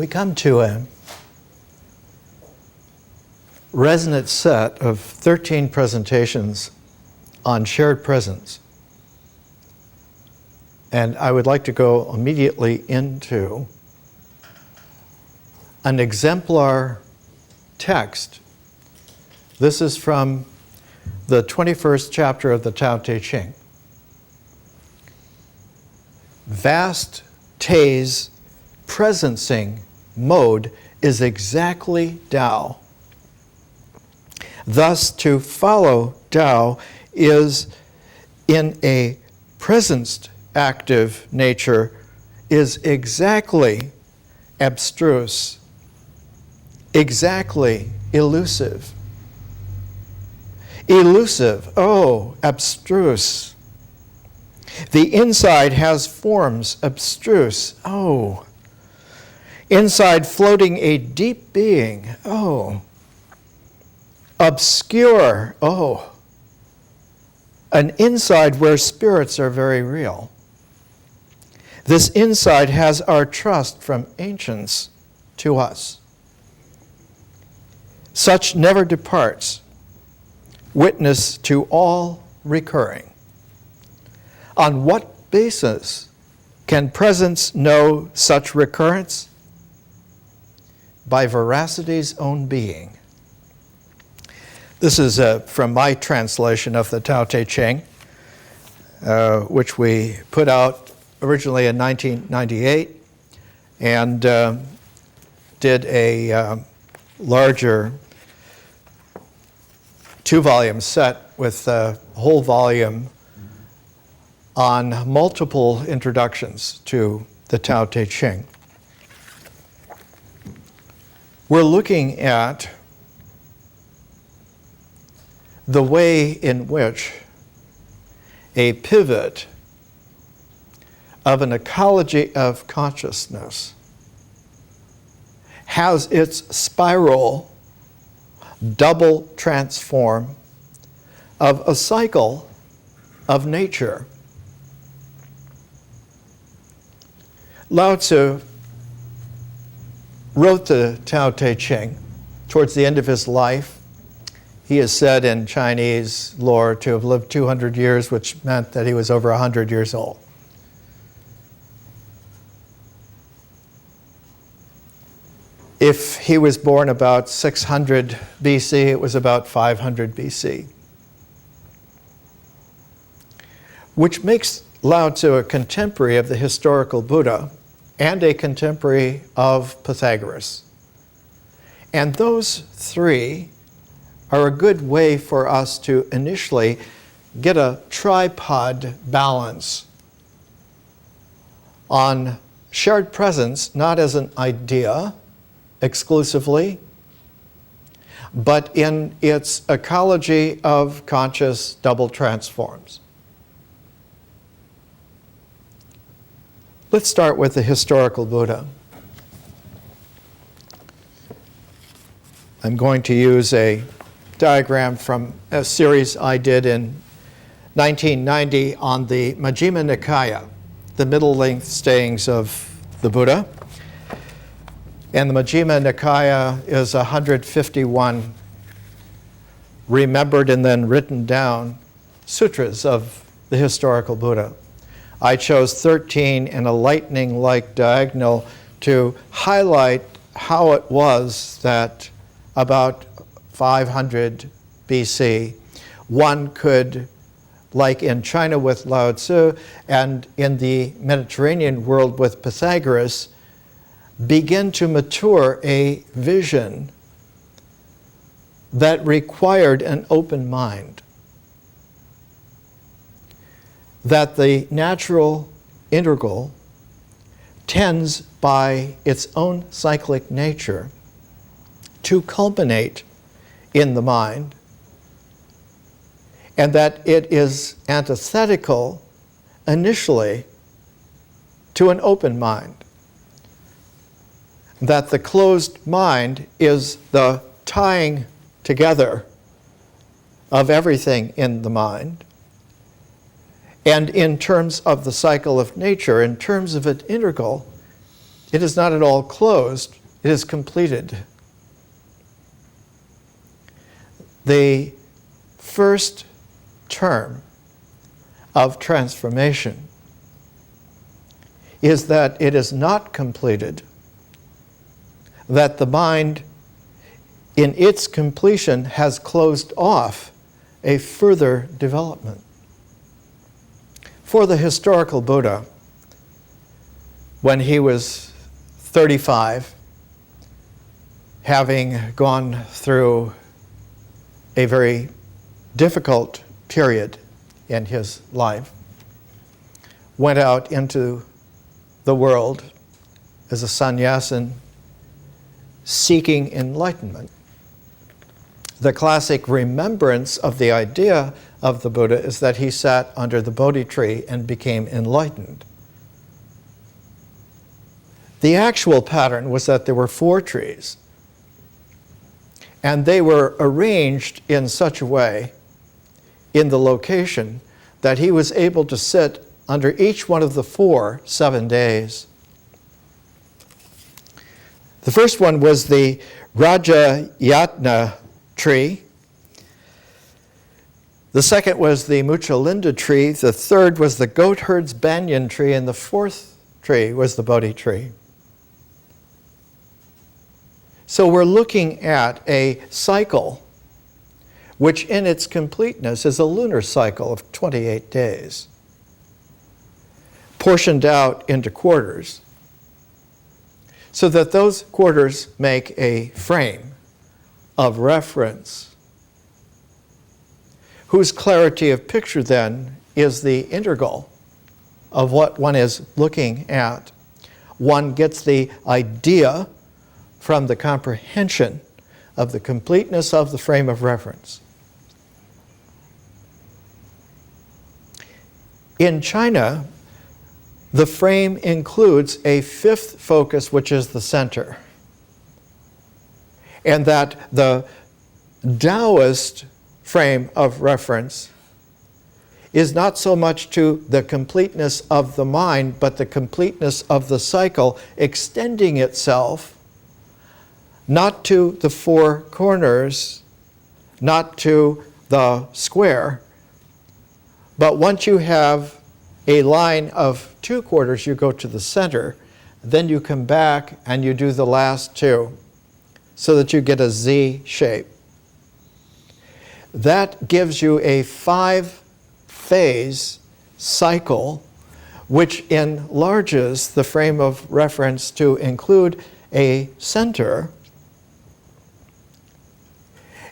we come to a resonant set of 13 presentations on shared presence. And I would like to go immediately into an exemplar text. This is from the 21st chapter of the Tao Te Ching. Vast Te's presencing mode is exactly Tao. Thus, to follow Tao is in a presenced active nature is exactly abstruse, exactly elusive. Elusive, oh, abstruse. The inside has forms, abstruse, oh. Inside floating a deep being, oh. Obscure, oh. An inside where spirits are very real. This inside has our trust from ancients to us. Such never departs, witness to all recurring. On what basis can presence know such recurrence? By veracity's own being. This is from my translation of the Tao Te Ching, which we put out originally in 1998 and did a larger 2-volume set with a whole volume on multiple introductions to the Tao Te Ching. We're looking at the way in which a pivot of an ecology of consciousness has its spiral double transform of a cycle of nature. Lao Tzu wrote the Tao Te Ching towards the end of his life. He is said in Chinese lore to have lived 200 years, which meant that he was over 100 years old. If he was born about 600 BC, it was about 500 BC. Which makes Lao Tzu a contemporary of the historical Buddha and a contemporary of Pythagoras. And those three are a good way for us to initially get a tripod balance on shared presence, not as an idea exclusively, but in its ecology of conscious double transforms. Let's start with the historical Buddha. I'm going to use a diagram from a series I did in 1990 on the Majjhima Nikaya, the middle-length sayings of the Buddha. And the Majjhima Nikaya is 151 remembered and then written down sutras of the historical Buddha. I chose 13 in a lightning-like diagonal to highlight how it was that about 500 BC, one could, like in China with Lao Tzu and in the Mediterranean world with Pythagoras, begin to mature a vision that required an open mind. That the natural integral tends by its own cyclic nature to culminate in the mind, and that it is antithetical initially to an open mind. That the closed mind is the tying together of everything in the mind. And in terms of the cycle of nature, in terms of an integral, it is not at all closed, it is completed. The first term of transformation is that it is not completed, that the mind in its completion has closed off a further development. For the historical Buddha, when he was 35, having gone through a very difficult period in his life, went out into the world as a sannyasin seeking enlightenment. The classic remembrance of the idea of the Buddha is that he sat under the Bodhi tree and became enlightened. The actual pattern was that there were 4 trees, and they were arranged in such a way in the location that he was able to sit under each one of the 4 7 days. The first one was the Raja tree. The second was the Muchalinda tree. The third was the goatherd's banyan tree. And the 4th tree was the Bodhi tree. So we're looking at a cycle which in its completeness is a lunar cycle of 28 days, portioned out into quarters, so that those quarters make a frame of reference, whose clarity of picture then is the integral of what one is looking at. One gets the idea from the comprehension of the completeness of the frame of reference. In China, the frame includes a 5th focus, which is the center. And that the Taoist frame of reference is not so much to the completeness of the mind, but the completeness of the cycle extending itself not to the 4 corners, not to the square, but once you have a line of 2 quarters, you go to the center, then you come back and you do the last 2, so that you get a Z shape. That gives you a 5-phase cycle, which enlarges the frame of reference to include a center.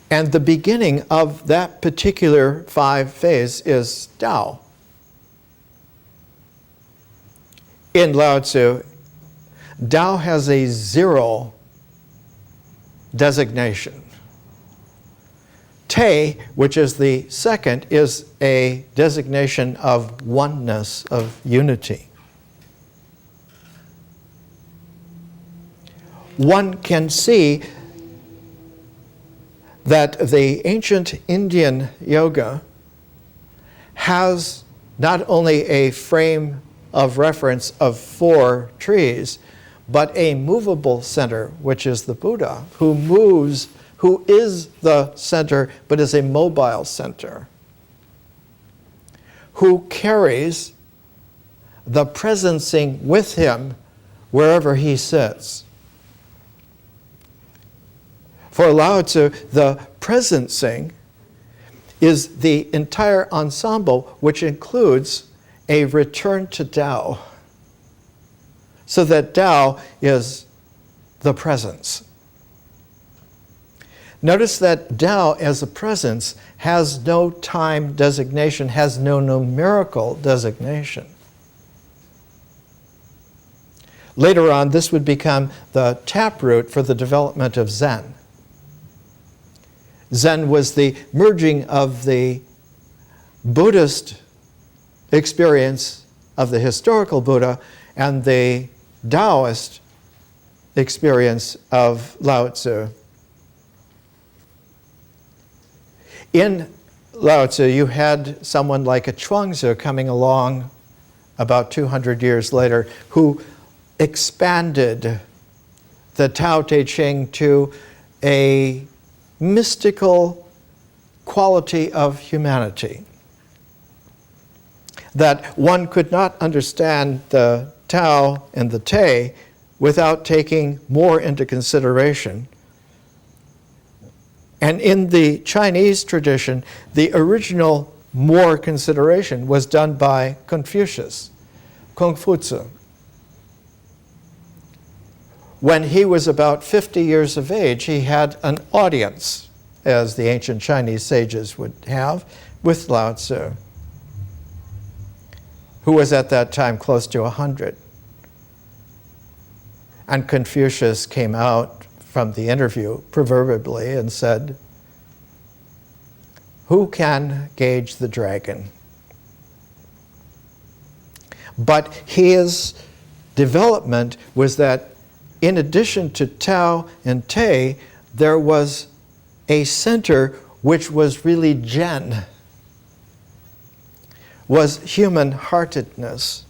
And the beginning of that particular 5-phase is Tao. In Lao Tzu, Tao has a 0 designation. Te, which is the second, is a designation of oneness, of unity. One can see that the ancient Indian yoga has not only a frame of reference of 4 trees, but a movable center, which is the Buddha, who moves, who is the center, but is a mobile center, who carries the presencing with him wherever he sits. For Lao Tzu, the presencing is the entire ensemble, which includes a return to Tao, so that Tao is the presence. Notice that Tao as a presence has no time designation, has no numerical designation. Later on, this would become the taproot for the development of Zen. Zen was the merging of the Buddhist experience of the historical Buddha and the Taoist experience of Lao Tzu. In Lao Tzu, you had someone like a Chuangzi coming along about 200 years later who expanded the Tao Te Ching to a mystical quality of humanity. That one could not understand the Tao and the Te without taking more into consideration. And in the Chinese tradition, the original more consideration was done by Confucius, Kongfuzi. When he was about 50 years of age, he had an audience, as the ancient Chinese sages would have, with Lao Tzu, who was at that time close to 100. And Confucius came out from the interview proverbially and said, "Who can gauge the dragon?" But his development was that in addition to Tao and Te, there was a center which was really Zhen, was human-heartedness.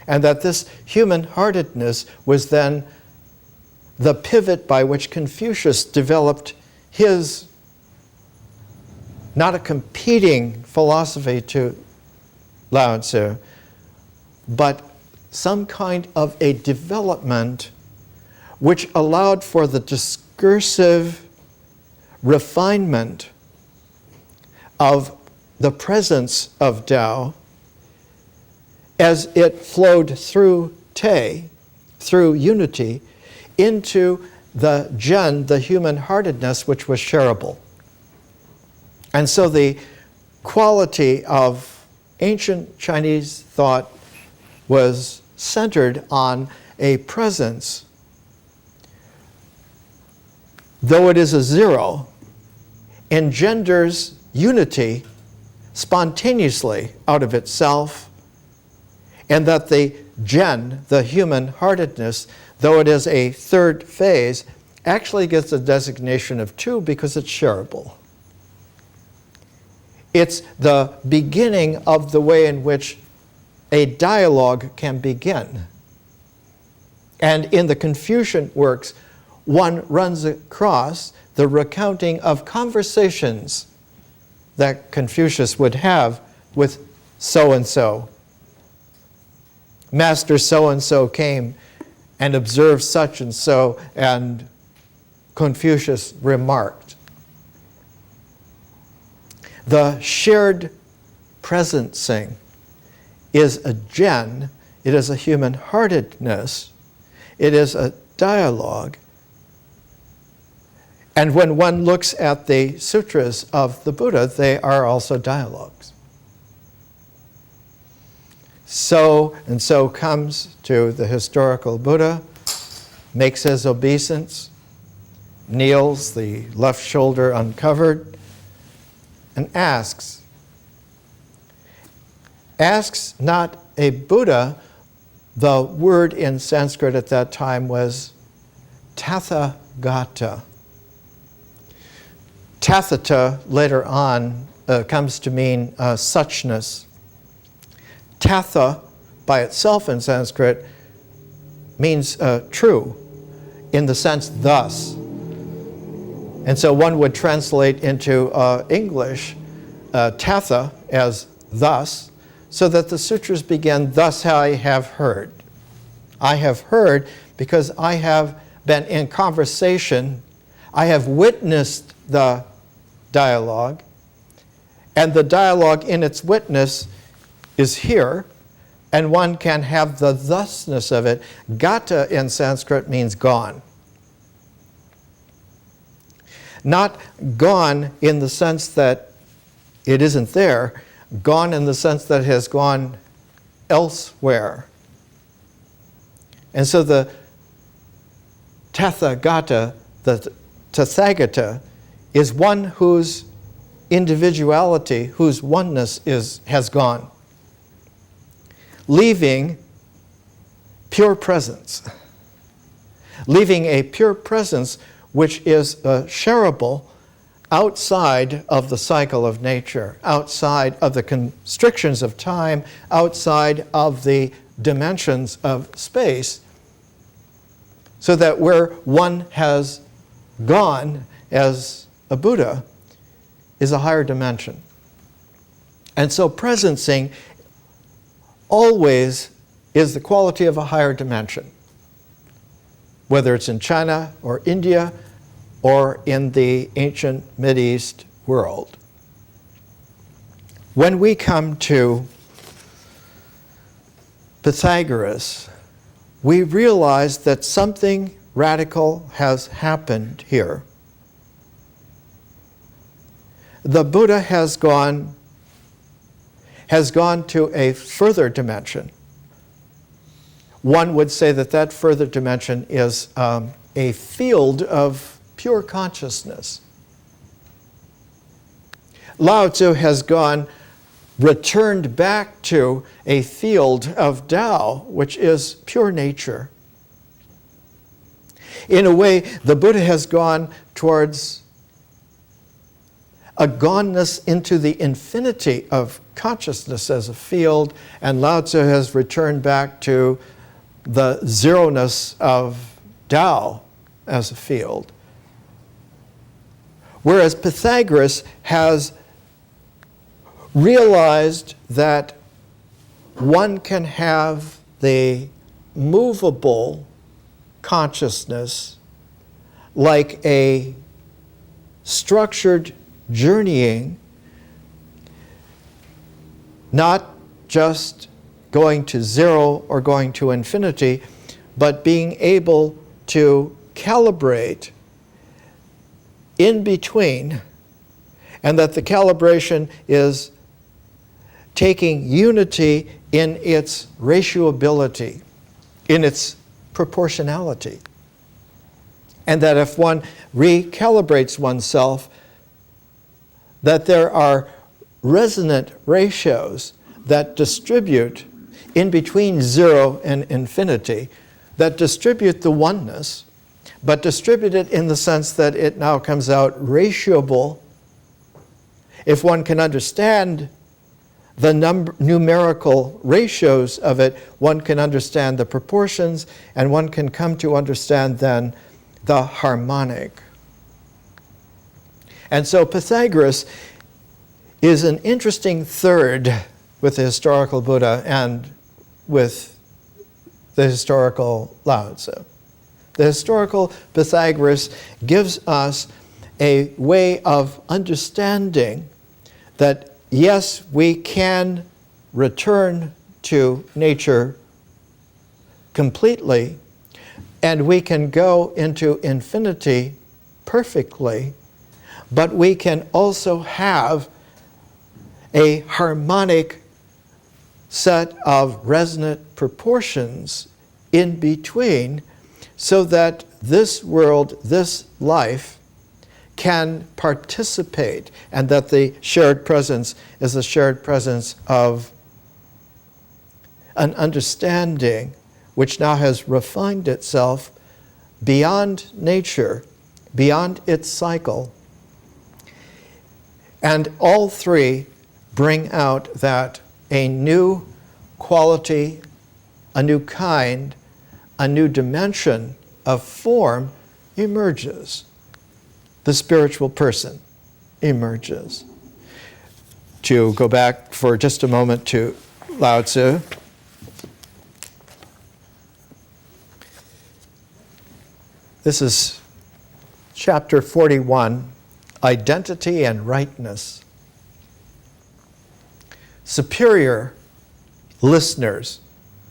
And that this human-heartedness was then the pivot by which Confucius developed his, not a competing philosophy to Lao Tzu, but some kind of a development which allowed for the discursive refinement of the presence of Tao as it flowed through Te, through unity, into the Zhen, the human-heartedness, which was shareable. And so the quality of ancient Chinese thought was centered on a presence. Though it is a zero, engenders unity spontaneously out of itself, and that the Zhen, the human-heartedness, though it is a third phase, actually gets a designation of 2 because it's shareable. It's the beginning of the way in which a dialogue can begin. And in the Confucian works, one runs across the recounting of conversations that Confucius would have with so-and-so. Master so-and-so came and observed such and so, and Confucius remarked. The shared presencing is a Zhen, it is a human-heartedness, it is a dialogue. And when one looks at the sutras of the Buddha, they are also dialogues. So and so comes to the historical Buddha, makes his obeisance, kneels, the left shoulder uncovered, and asks not a Buddha. The word in Sanskrit at that time was Tathagata. Tathata later on comes to mean suchness. Tatha by itself in Sanskrit means true, in the sense thus. And so one would translate into English Tatha as thus, so that the sutras begin, "Thus I have heard." I have heard because I have been in conversation, I have witnessed the dialogue, and the dialogue in its witness is here, and one can have the thusness of it. Gata in Sanskrit means gone. Not gone in the sense that it isn't there, gone in the sense that it has gone elsewhere. And so the Tathagata, the Tathagata, is one whose individuality, whose oneness has gone, leaving pure presence, leaving a pure presence which is shareable outside of the cycle of nature, outside of the constrictions of time, outside of the dimensions of space, so that where one has gone as a Buddha is a higher dimension. And so presencing always is the quality of a higher dimension, whether it's in China or India or in the ancient Mideast world. When we come to Pythagoras, we realize that something radical has happened here. The Buddha has gone to a further dimension. One would say that that further dimension is a field of pure consciousness. Lao Tzu has returned back to a field of Tao, which is pure nature. In a way, the Buddha has gone towards a goneness into the infinity of consciousness as a field, and Lao Tzu has returned back to the zeroness of Tao as a field. Whereas Pythagoras has realized that one can have the movable consciousness like a structured journeying, not just going to zero or going to infinity, but being able to calibrate in between, and that the calibration is taking unity in its ratioability, in its proportionality. And that if one recalibrates oneself, that there are resonant ratios that distribute in between zero and infinity, that distribute the oneness, but distribute it in the sense that it now comes out ratioable. If one can understand the numerical ratios of it, one can understand the proportions, and one can come to understand then the harmonic. And so Pythagoras is an interesting third with the historical Buddha and with the historical Lao Tzu. The historical Pythagoras gives us a way of understanding that yes, we can return to nature completely, and we can go into infinity perfectly, but we can also have a harmonic set of resonant proportions in between, so that this world, this life, can participate, and that the shared presence is a shared presence of an understanding which now has refined itself beyond nature, beyond its cycle. And all three bring out that a new quality, a new kind, a new dimension of form emerges. The spiritual person emerges. To go back for just a moment to Lao Tzu. This is chapter 41, Identity and Rightness. Superior listeners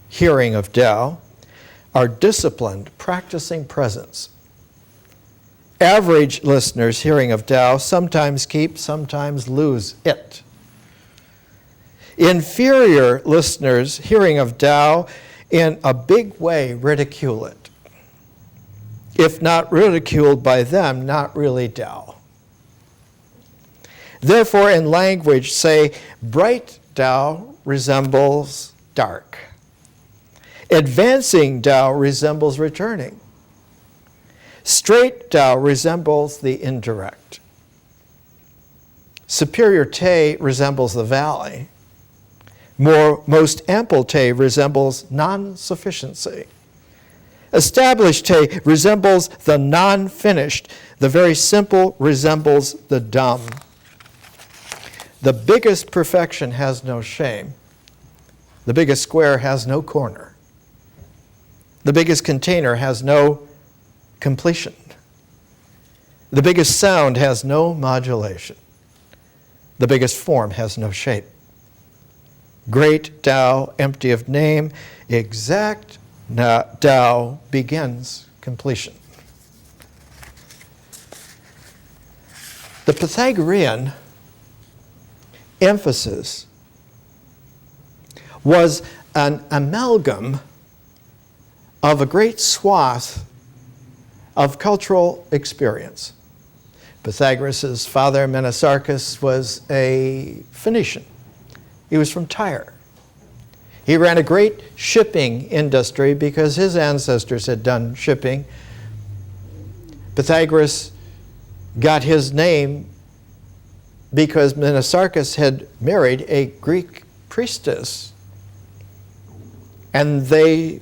hearing of Tao are disciplined, practicing presence. Average listeners hearing of Tao sometimes keep, sometimes lose it. Inferior listeners hearing of Tao in a big way ridicule it. If not ridiculed by them, not really Tao. Therefore, in language, say, bright Tao resembles dark. Advancing Tao resembles returning. Straight Tao resembles the indirect. Superior Te resembles the valley. Most ample te resembles non-sufficiency. Established te resembles the non-finished. The very simple resembles the dumb. The biggest perfection has no shame. The biggest square has no corner. The biggest container has no completion. The biggest sound has no modulation. The biggest form has no shape. Great Tao, empty of name, exact Tao begins completion. The Pythagorean emphasis was an amalgam of a great swath of cultural experience. Pythagoras' father, Menesarchus, was a Phoenician. He was from Tyre. He ran a great shipping industry because his ancestors had done shipping. Pythagoras got his name because Menesarchus had married a Greek priestess. And they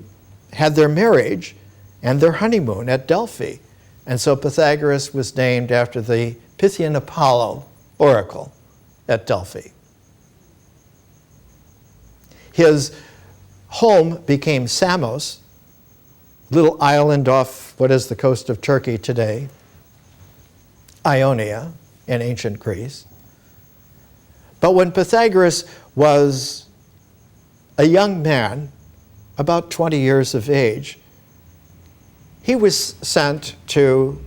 had their marriage and their honeymoon at Delphi. And so Pythagoras was named after the Pythian Apollo oracle at Delphi. His home became Samos, a little island off what is the coast of Turkey today, Ionia in ancient Greece. But when Pythagoras was a young man, about 20 years of age, he was sent to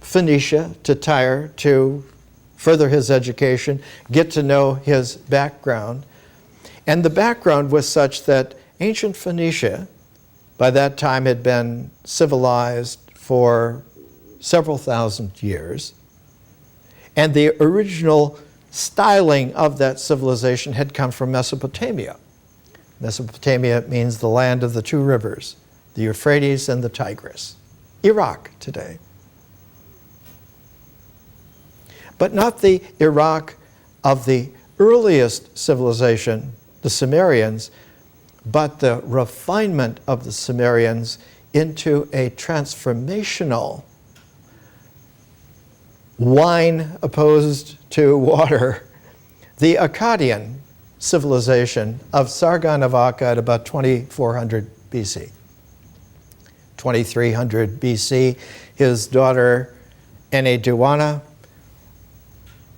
Phoenicia, to Tyre, to further his education, get to know his background. And the background was such that ancient Phoenicia, by that time, had been civilized for several thousand years. And the original styling of that civilization had come from Mesopotamia. Mesopotamia means the land of the two rivers, the Euphrates and the Tigris, Iraq today. But not the Iraq of the earliest civilization, the Sumerians, but the refinement of the Sumerians into a transformational wine opposed to water, the Akkadian civilization of Sargon of Akkad at about 2400 BC. 2300 BC, his daughter Enneduanna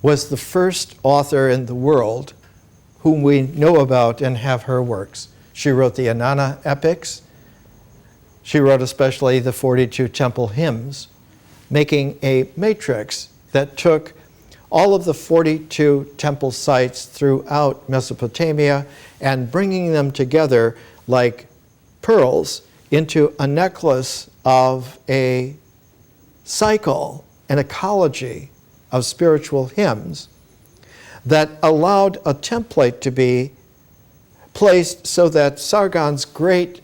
was the first author in the world whom we know about and have her works. She wrote the Inanna epics. She wrote especially the 42 temple hymns, making a matrix that took all of the 42 temple sites throughout Mesopotamia and bringing them together like pearls into a necklace of a cycle, an ecology of spiritual hymns that allowed a template to be placed so that Sargon's great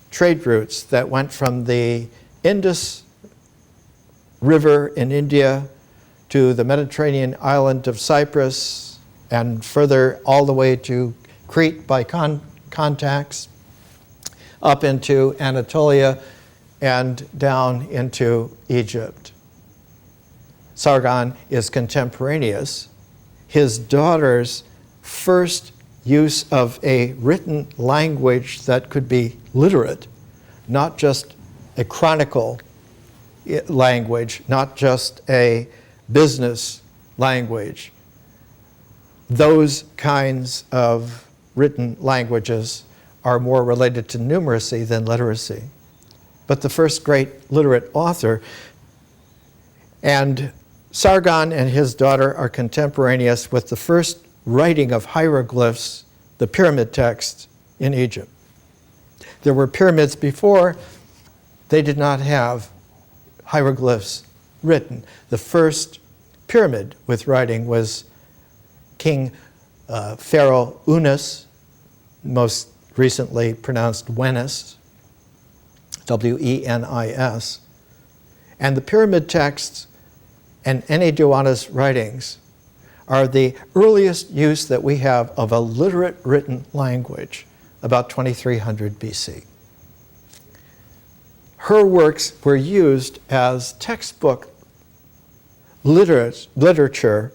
trade routes that went from the Indus River in India to the Mediterranean island of Cyprus and further all the way to Crete by contacts, up into Anatolia and down into Egypt. Sargon is contemporaneous. His daughter's first use of a written language that could be literate, not just a chronicle language, not just a business language. Those kinds of written languages are more related to numeracy than literacy. But the first great literate author, and Sargon and his daughter are contemporaneous with the first writing of hieroglyphs, the pyramid texts in Egypt. There were pyramids before, they did not have hieroglyphs written. The first pyramid with writing was King Pharaoh Unas, most recently pronounced Wenis, W-E-N-I-S. And the pyramid texts and Enneduanna's writings are the earliest use that we have of a literate written language, about 2300 BC. Her works were used as textbook literature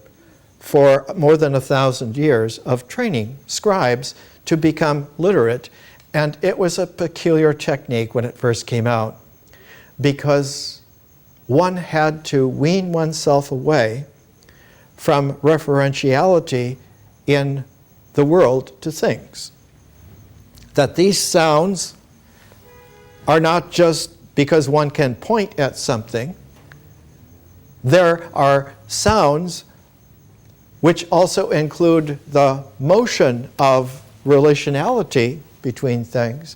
for more than 1,000 years of training scribes to become literate, and it was a peculiar technique when it first came out, because one had to wean oneself away from referentiality in the world to things. That these sounds are not just because one can point at something. There are sounds which also include the motion of relationality between things.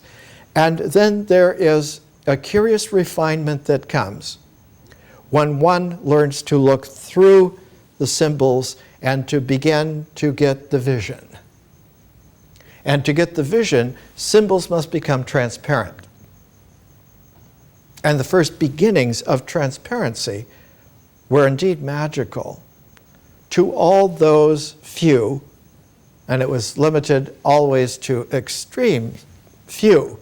And then there is a curious refinement that comes when one learns to look through the symbols and to begin to get the vision. And to get the vision, symbols must become transparent. And the first beginnings of transparency were indeed magical to all those few, and it was limited always to extreme few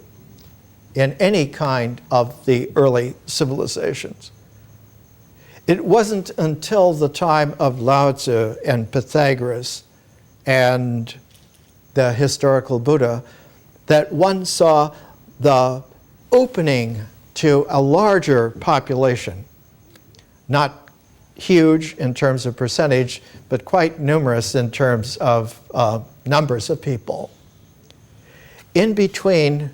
in any kind of the early civilizations. It wasn't until the time of Lao Tzu and Pythagoras and the historical Buddha that one saw the opening to a larger population, not huge in terms of percentage, but quite numerous in terms of numbers of people. In between,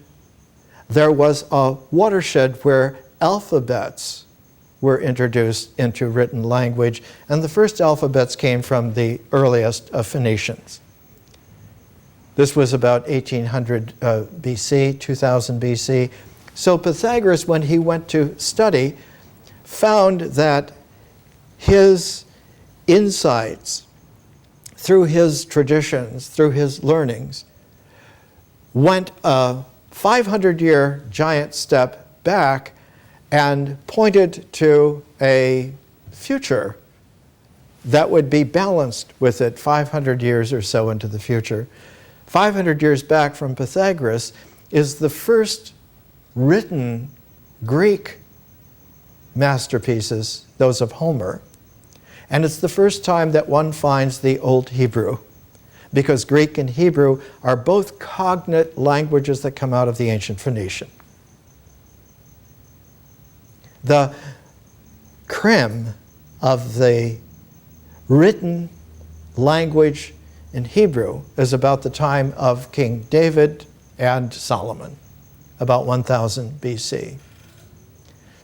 there was a watershed where alphabets were introduced into written language, and the first alphabets came from the earliest of Phoenicians. This was about 1800 BC, 2000 BC. So Pythagoras, when he went to study, found that his insights through his traditions, through his learnings, went a 500-year giant step back and pointed to a future that would be balanced with it 500 years or so into the future. 500 years back from Pythagoras is the first written Greek masterpieces, those of Homer. And it's the first time that one finds the Old Hebrew, because Greek and Hebrew are both cognate languages that come out of the ancient Phoenician. The creme of the written language in Hebrew is about the time of King David and Solomon, about 1000 BC.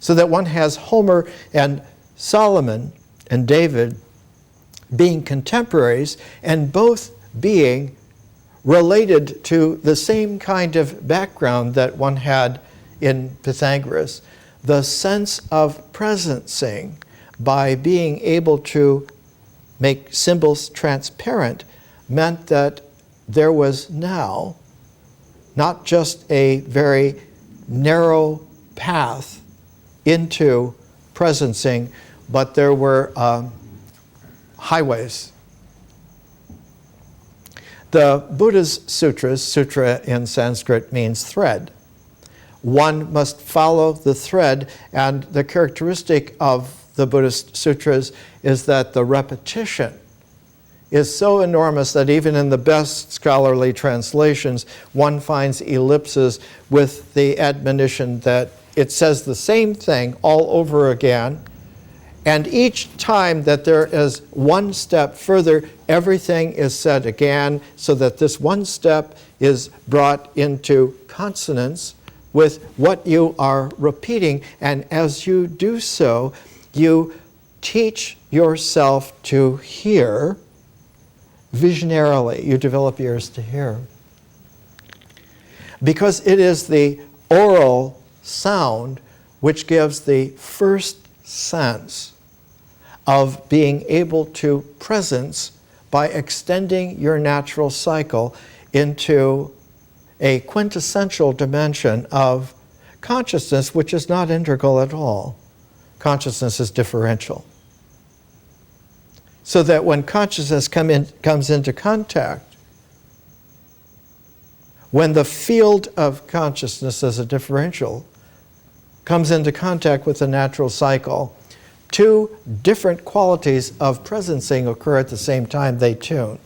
So that one has Homer and Solomon and David being contemporaries and both being related to the same kind of background that one had in Pythagoras. The sense of presencing by being able to make symbols transparent meant that there was now not just a very narrow path into presencing, but there were highways. The Buddha's sutras, sutra in Sanskrit means thread. One must follow the thread, and the characteristic of the Buddhist sutras is that the repetition is so enormous that even in the best scholarly translations, one finds ellipses with the admonition that it says the same thing all over again. And each time that there is one step further, everything is said again, so that this one step is brought into consonance with what you are repeating. And as you do so, you teach yourself to hear visionarily. You develop ears to hear. Because it is the oral sound which gives the first sense of being able to presence by extending your natural cycle into a quintessential dimension of consciousness, which is not integral at all. Consciousness is differential. So that when consciousness comes into contact, when the field of consciousness as a differential comes into contact with the natural cycle, two different qualities of presencing occur at the same time they tune.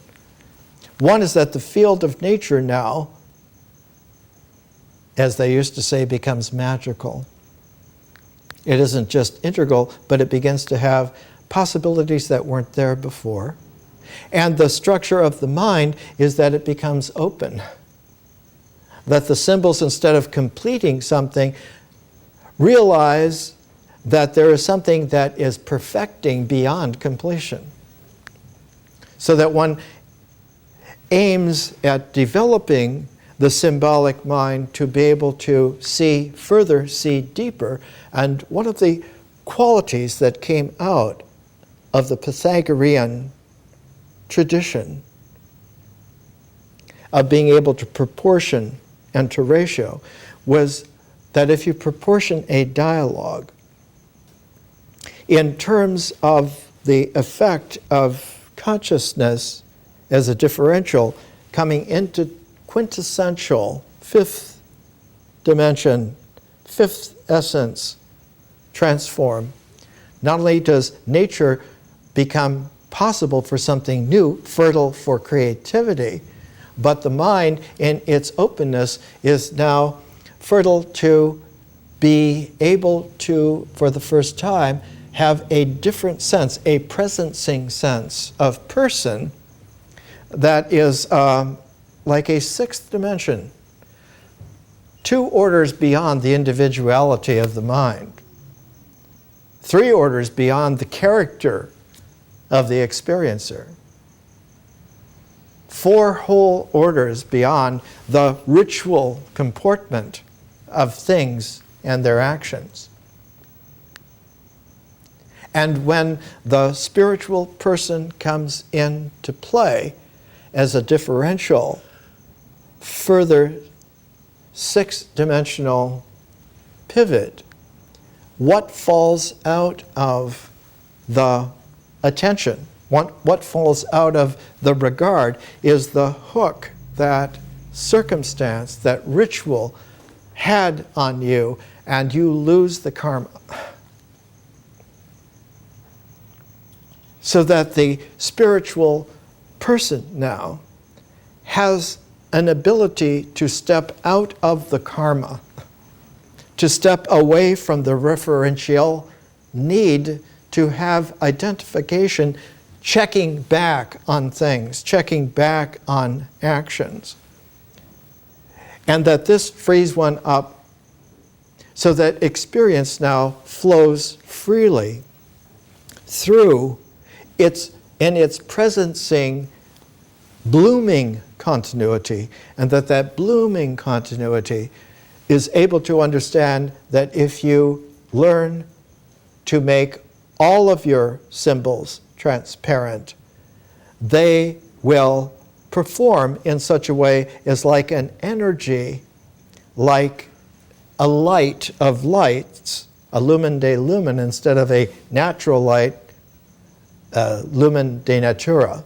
One is that the field of nature now, as they used to say, becomes magical. It isn't just integral, but it begins to have possibilities that weren't there before. And the structure of the mind is that it becomes open. That the symbols, instead of completing something, realize that there is something that is perfecting beyond completion. So that one aims at developing the symbolic mind to be able to see further, see deeper. And one of the qualities that came out of the Pythagorean tradition of being able to proportion and to ratio was that if you proportion a dialogue in terms of the effect of consciousness as a differential coming into quintessential fifth dimension, fifth essence transform, not only does nature become possible for something new, fertile for creativity, but the mind in its openness is now fertile to be able to, for the first time, have a different sense, a presencing sense of person that is like a sixth dimension, two orders beyond the individuality of the mind, three orders beyond the character of the experiencer, four whole orders beyond the ritual comportment of things and their actions. And when the spiritual person comes into play as a differential, further six-dimensional pivot, what falls out of the attention, what falls out of the regard is the hook that circumstance, that ritual had on you, and you lose the karma. So that the spiritual person now has an ability to step out of the karma, to step away from the referential need to have identification, checking back on things, checking back on actions. And that this frees one up so that experience now flows freely through its presencing blooming continuity, and that blooming continuity is able to understand that if you learn to make all of your symbols transparent, they will perform in such a way as like an energy, like a light of lights, a lumen de lumen instead of a natural light, lumen de natura.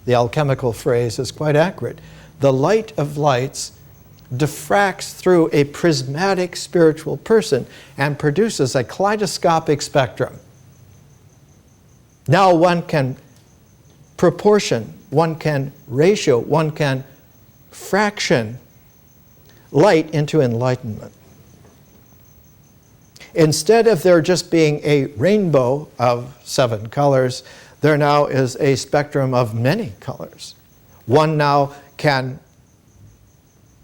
The alchemical phrase is quite accurate. The light of lights diffracts through a prismatic spiritual person and produces a kaleidoscopic spectrum. Now one can proportion, one can ratio, one can fraction light into enlightenment. Instead of there just being a rainbow of 7 colors, there now is a spectrum of many colors. One now can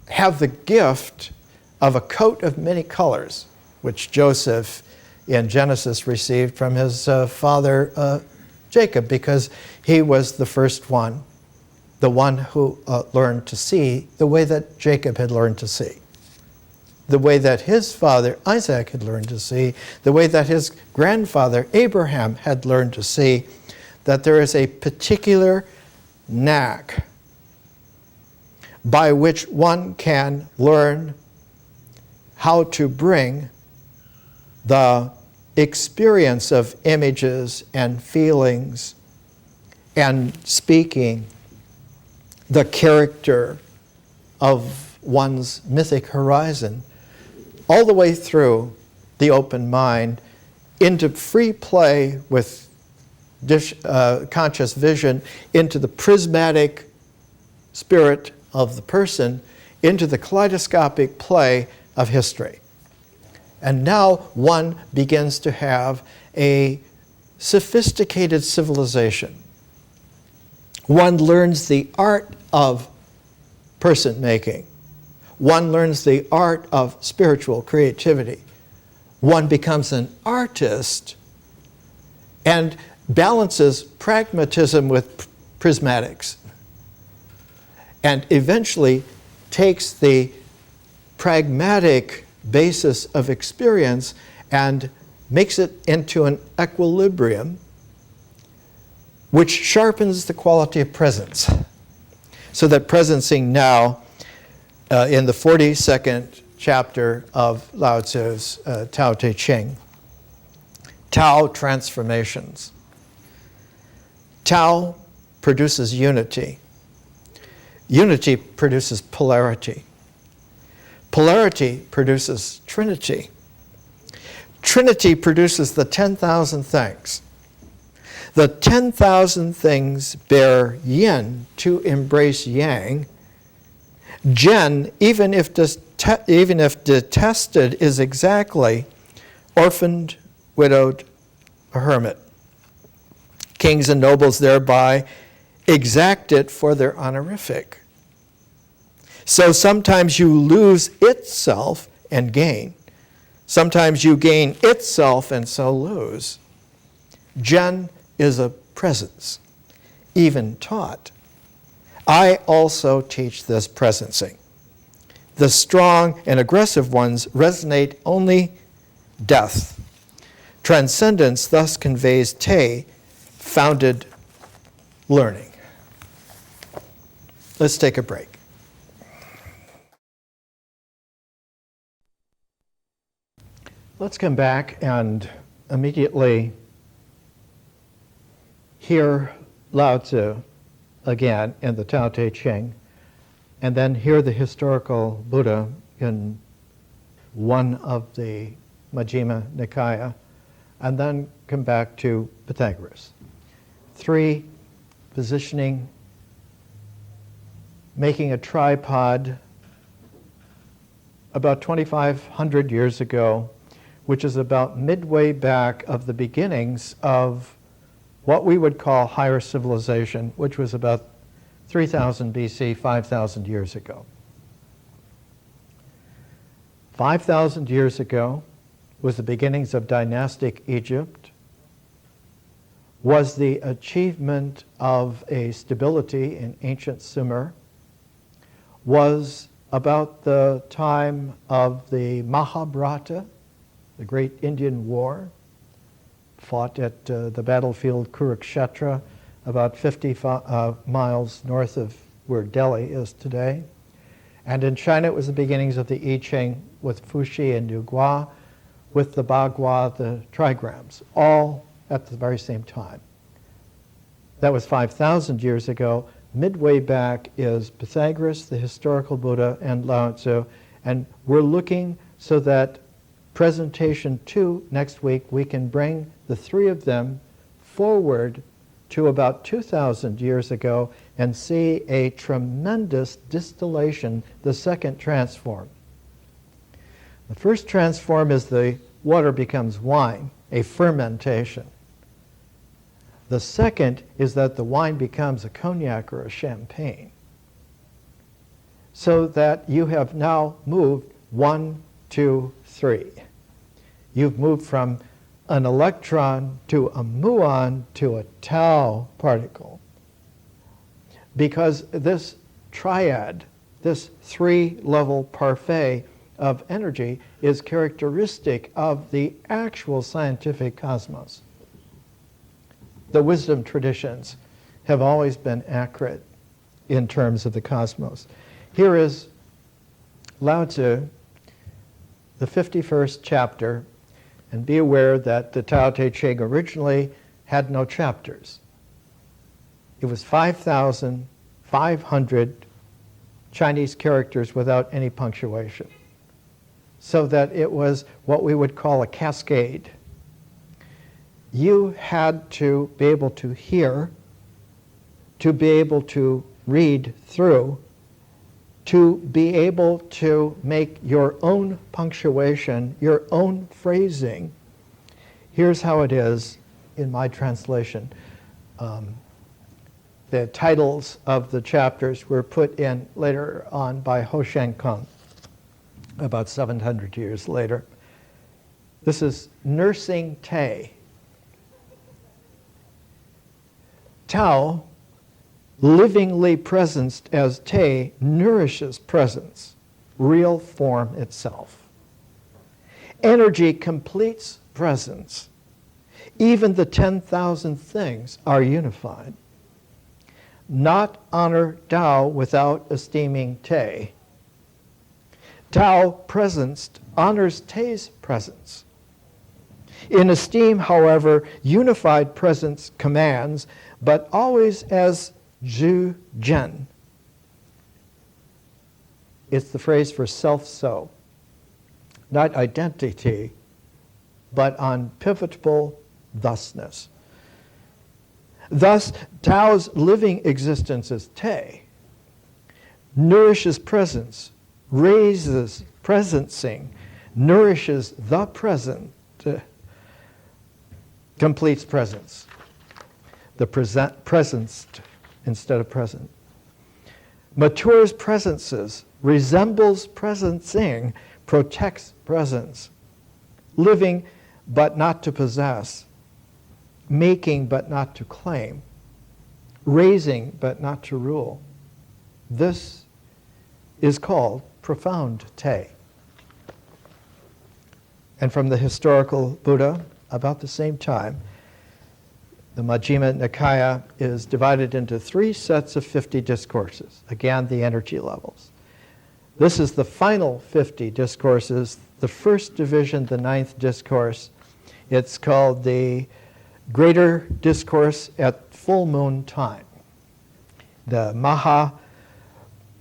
have the gift of a coat of many colors, which Joseph in Genesis received from his father Jacob, because he was the first one, the one who learned to see the way that Jacob had learned to see, the way that his father Isaac had learned to see, the way that his grandfather Abraham had learned to see, that there is a particular knack by which one can learn how to bring the experience of images and feelings and speaking the character of one's mythic horizon all the way through the open mind into free play with conscious vision, into the prismatic spirit of the person, into the kaleidoscopic play of history. And now one begins to have a sophisticated civilization. One learns the art of person making. One learns the art of spiritual creativity. One becomes an artist and balances pragmatism with prismatics, and eventually takes the pragmatic basis of experience and makes it into an equilibrium which sharpens the quality of presence. So that presencing now, in the 42nd chapter of Lao Tzu's Tao Te Ching, Tao transformations. Tao produces unity. Unity produces polarity. Polarity produces trinity. Trinity produces the 10,000 things. The 10,000 things bear yin to embrace yang. Zhen, even if detested, is exactly orphaned, widowed, a hermit. Kings and nobles thereby exact it for their honorific. So sometimes you lose itself and gain. Sometimes you gain itself and so lose. Zhen is a presence, even taught. I also teach this presencing. The strong and aggressive ones resonate only death. Transcendence thus conveys Te, founded learning. Let's take a break. Let's come back and immediately hear Lao Tzu again in the Tao Te Ching, and then hear the historical Buddha in one of the Majjhima Nikaya, and then come back to Pythagoras. 3, positioning, making a tripod about 2,500 years ago, which is about midway back of the beginnings of what we would call higher civilization, which was about 3000 BC, 5,000 years ago. 5,000 years ago was the beginnings of dynastic Egypt, was the achievement of a stability in ancient Sumer, was about the time of the Mahabharata, the great Indian War, fought at the battlefield Kurukshetra, about 50 miles north of where Delhi is today. And in China, it was the beginnings of the I Ching with Fuxi and Yu Gua, with the Bagua, the trigrams, all at the very same time. That was 5,000 years ago. Midway back is Pythagoras, the historical Buddha, and Lao Tzu. And we're looking so that presentation 2 next week, we can bring the 3 of them forward to about 2,000 years ago and see a tremendous distillation, the second transform. The first transform is the water becomes wine, a fermentation. The second is that the wine becomes a cognac or a champagne. So that you have now moved 1, 2, 3. You've moved from an electron to a muon to a tau particle. Because this triad, this 3-level parfait of energy is characteristic of the actual scientific cosmos. The wisdom traditions have always been accurate in terms of the cosmos. Here is Lao Tzu, the 51st chapter, and be aware that the Tao Te Ching originally had no chapters. It was 5,500 Chinese characters without any punctuation, so that it was what we would call a cascade. You had to be able to hear, to be able to read through, to be able to make your own punctuation, your own phrasing. Here's how it is in my translation. The titles of the chapters were put in later on by Ho Shen Kung, about 700 years later. This is nursing Te. Tao, livingly presenced as Te, nourishes presence, real form itself. Energy completes presence. Even the 10,000 things are unified. Not honor Tao without esteeming Te. Tao presenced honors Te's presence. In esteem, however, unified presence commands, but always as Zhu Zhen. It's the phrase for self-so, not identity, but on pivotal thusness. Thus, Tao's living existence as Te nourishes presence, raises presencing, nourishes the present, completes presence. The presenced instead of present. Matures presences, resembles presencing, protects presence. Living but not to possess. Making but not to claim. Raising but not to rule. This is called profound Te. And from the historical Buddha, about the same time, the Majjhima Nikaya is divided into 3 sets of 50 discourses. Again, the energy levels. This is the final 50 discourses. The first division, the 9th discourse, it's called the Greater Discourse at Full Moon Time. The Maha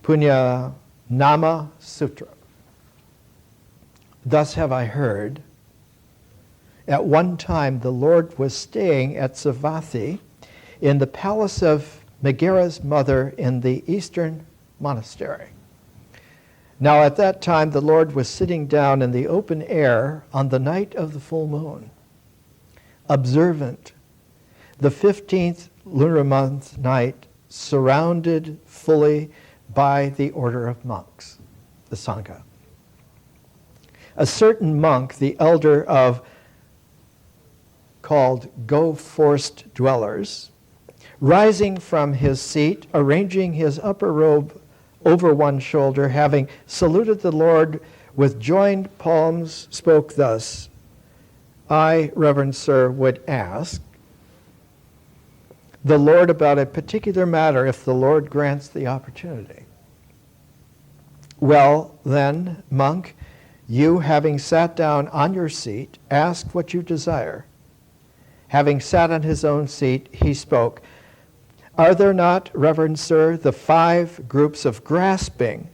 Punya Nama Sutra. Thus have I heard. At one time, the Lord was staying at Savatthi in the palace of Megara's mother in the eastern monastery. Now at that time, the Lord was sitting down in the open air on the night of the full moon, observant, the 15th lunar month night, surrounded fully by the order of monks, the Sangha. A certain monk, the elder of called Go-Forced Dwellers, rising from his seat, arranging his upper robe over one shoulder, having saluted the Lord with joined palms, spoke thus, I, Reverend Sir, would ask the Lord about a particular matter if the Lord grants the opportunity. Well, then, monk, you, having sat down on your seat, ask what you desire. Having sat on his own seat, he spoke, Are there not, Reverend Sir, the 5 groups of grasping?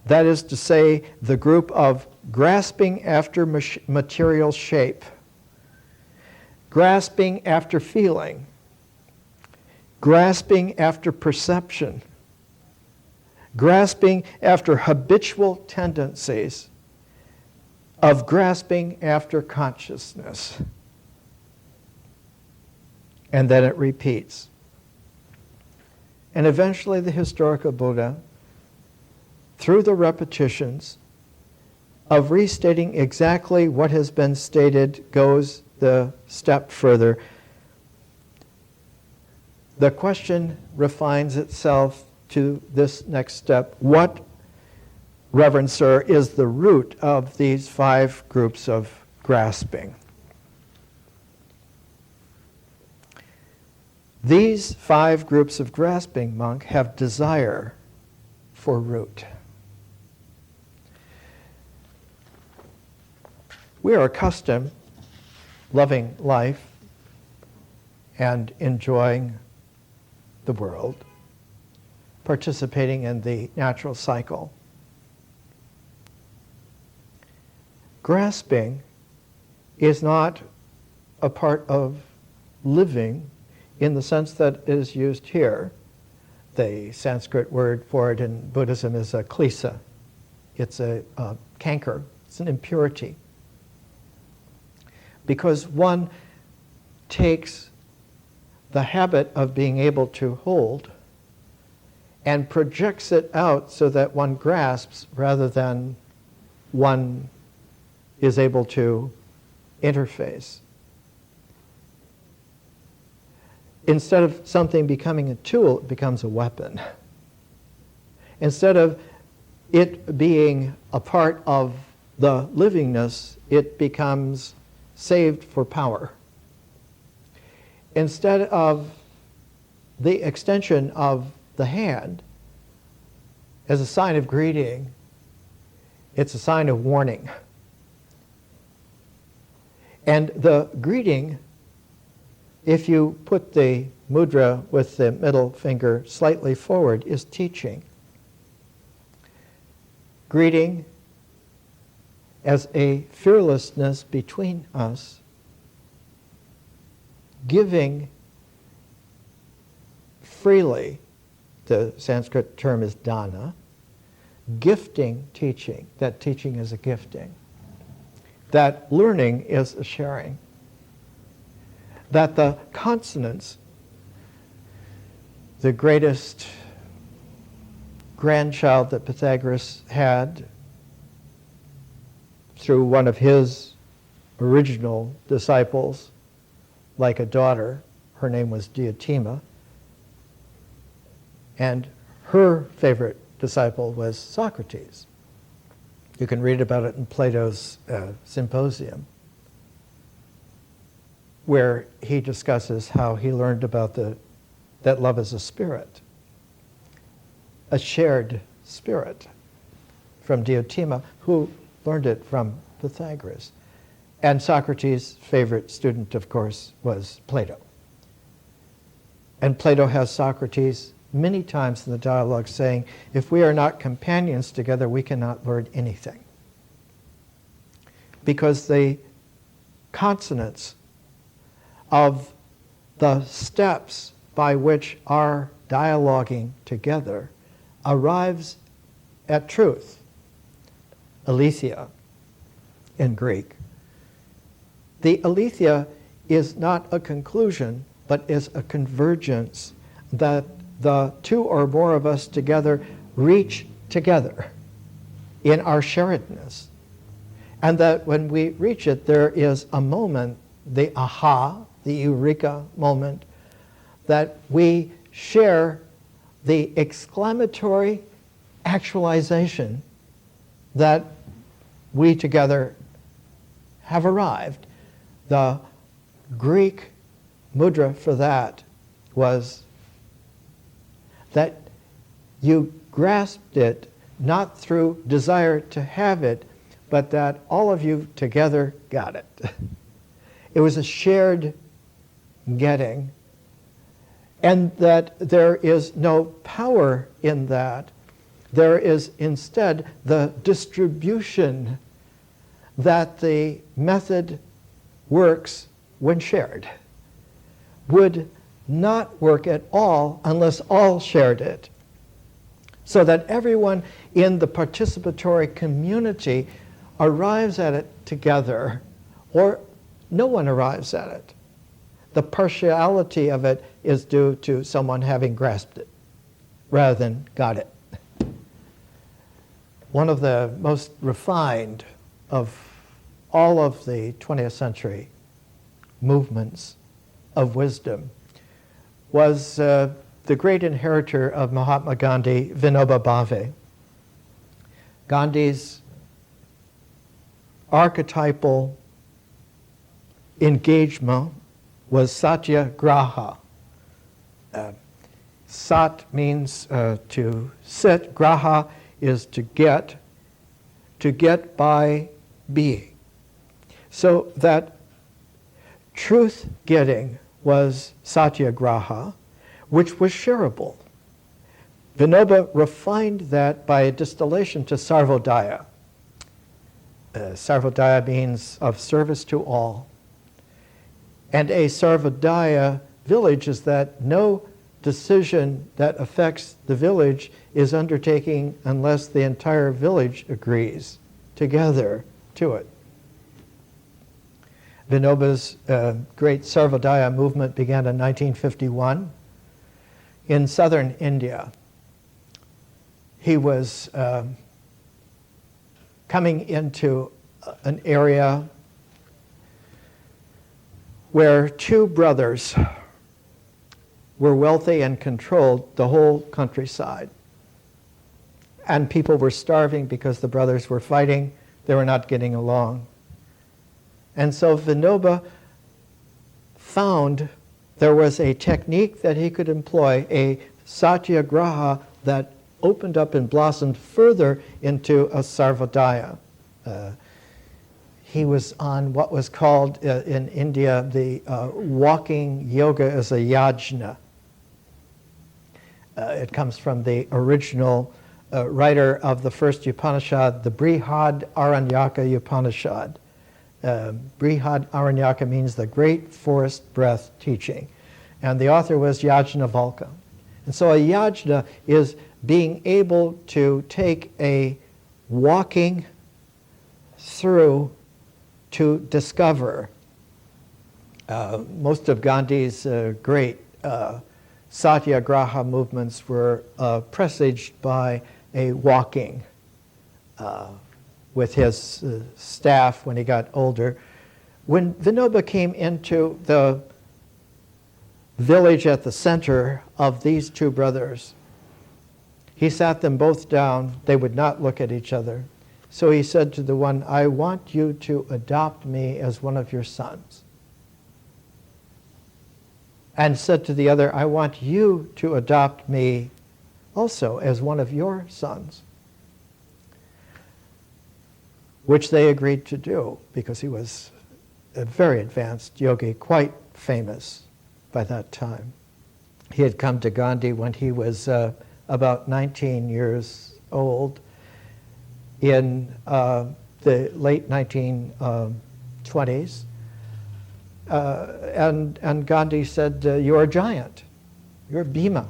That is to say, the group of grasping after material shape, grasping after feeling, grasping after perception, grasping after habitual tendencies, of grasping after consciousness. And then it repeats. And eventually the historical Buddha, through the repetitions of restating exactly what has been stated, goes the step further. The question refines itself to this next step. What, Reverend Sir, is the root of these 5 groups of grasping? These 5 groups of grasping, monk, have desire for root. We are accustomed, loving life and enjoying the world, participating in the natural cycle. Grasping is not a part of living in the sense that it is used here. The Sanskrit word for it in Buddhism is a klesa. It's a canker. It's an impurity. Because one takes the habit of being able to hold and projects it out so that one grasps rather than one is able to interface. Instead of something becoming a tool, it becomes a weapon. Instead of it being a part of the livingness, it becomes saved for power. Instead of the extension of the hand as a sign of greeting, it's a sign of warning. And the greeting, if you put the mudra with the middle finger slightly forward, is teaching. Greeting as a fearlessness between us, giving freely, the Sanskrit term is dana, gifting teaching, that teaching is a gifting, that learning is a sharing, that the consonants, the greatest grandchild that Pythagoras had through one of his original disciples, like a daughter, her name was Diotima, and her favorite disciple was Socrates. You can read about it in Plato's Symposium, where he discusses how he learned about that love is a spirit, a shared spirit from Diotima, who learned it from Pythagoras. And Socrates' favorite student, of course, was Plato. And Plato has Socrates many times in the dialogue saying, if we are not companions together, we cannot learn anything. Because the consonants of the steps by which our dialoguing together arrives at truth, aletheia in Greek. The aletheia is not a conclusion, but is a convergence that the two or more of us together reach together in our sharedness. And that when we reach it, there is a moment, the aha, the eureka moment, that we share the exclamatory actualization that we together have arrived. The Greek mudra for that was that you grasped it not through desire to have it, but that all of you together got it. It was a shared getting, and that there is no power in that. There is instead the distribution that the method works when shared. Would not work at all unless all shared it. So that everyone in the participatory community arrives at it together, or no one arrives at it. The partiality of it is due to someone having grasped it rather than got it. One of the most refined of all of the 20th century movements of wisdom was the great inheritor of Mahatma Gandhi, Vinoba Bhave. Gandhi's archetypal engagement was satyagraha. Sat means to sit, graha is to get by being. So that truth getting was satyagraha, which was shareable. Vinoba refined that by a distillation to sarvodaya. Sarvodaya means of service to all. And a sarvodaya village is that no decision that affects the village is undertaken unless the entire village agrees together to it. Vinoba's great Sarvodaya movement began in 1951 in southern India. He was coming into an area where two brothers were wealthy and controlled the whole countryside. And people were starving because the brothers were fighting. They were not getting along. And so Vinoba found there was a technique that he could employ, a satyagraha that opened up and blossomed further into a sarvodaya. He was on what was called in India the walking yoga as a yajna. It comes from the original writer of the first Upanishad, the Brihad Aranyaka Upanishad. Brihad Aranyaka means the great forest breath teaching. And the author was Yajnavalkya. And so a yajna is being able to take a walking through to discover. Most of Gandhi's great satyagraha movements were presaged by a walking with his staff when he got older. When Vinoba came into the village at the center of these two brothers, he sat them both down. They would not look at each other. So he said to the one, I want you to adopt me as one of your sons. And said to the other, I want you to adopt me also as one of your sons. Which they agreed to do because he was a very advanced yogi, quite famous by that time. He had come to Gandhi when he was about 19 years old in the late 1920s. And Gandhi said, you're a giant. You're Bhima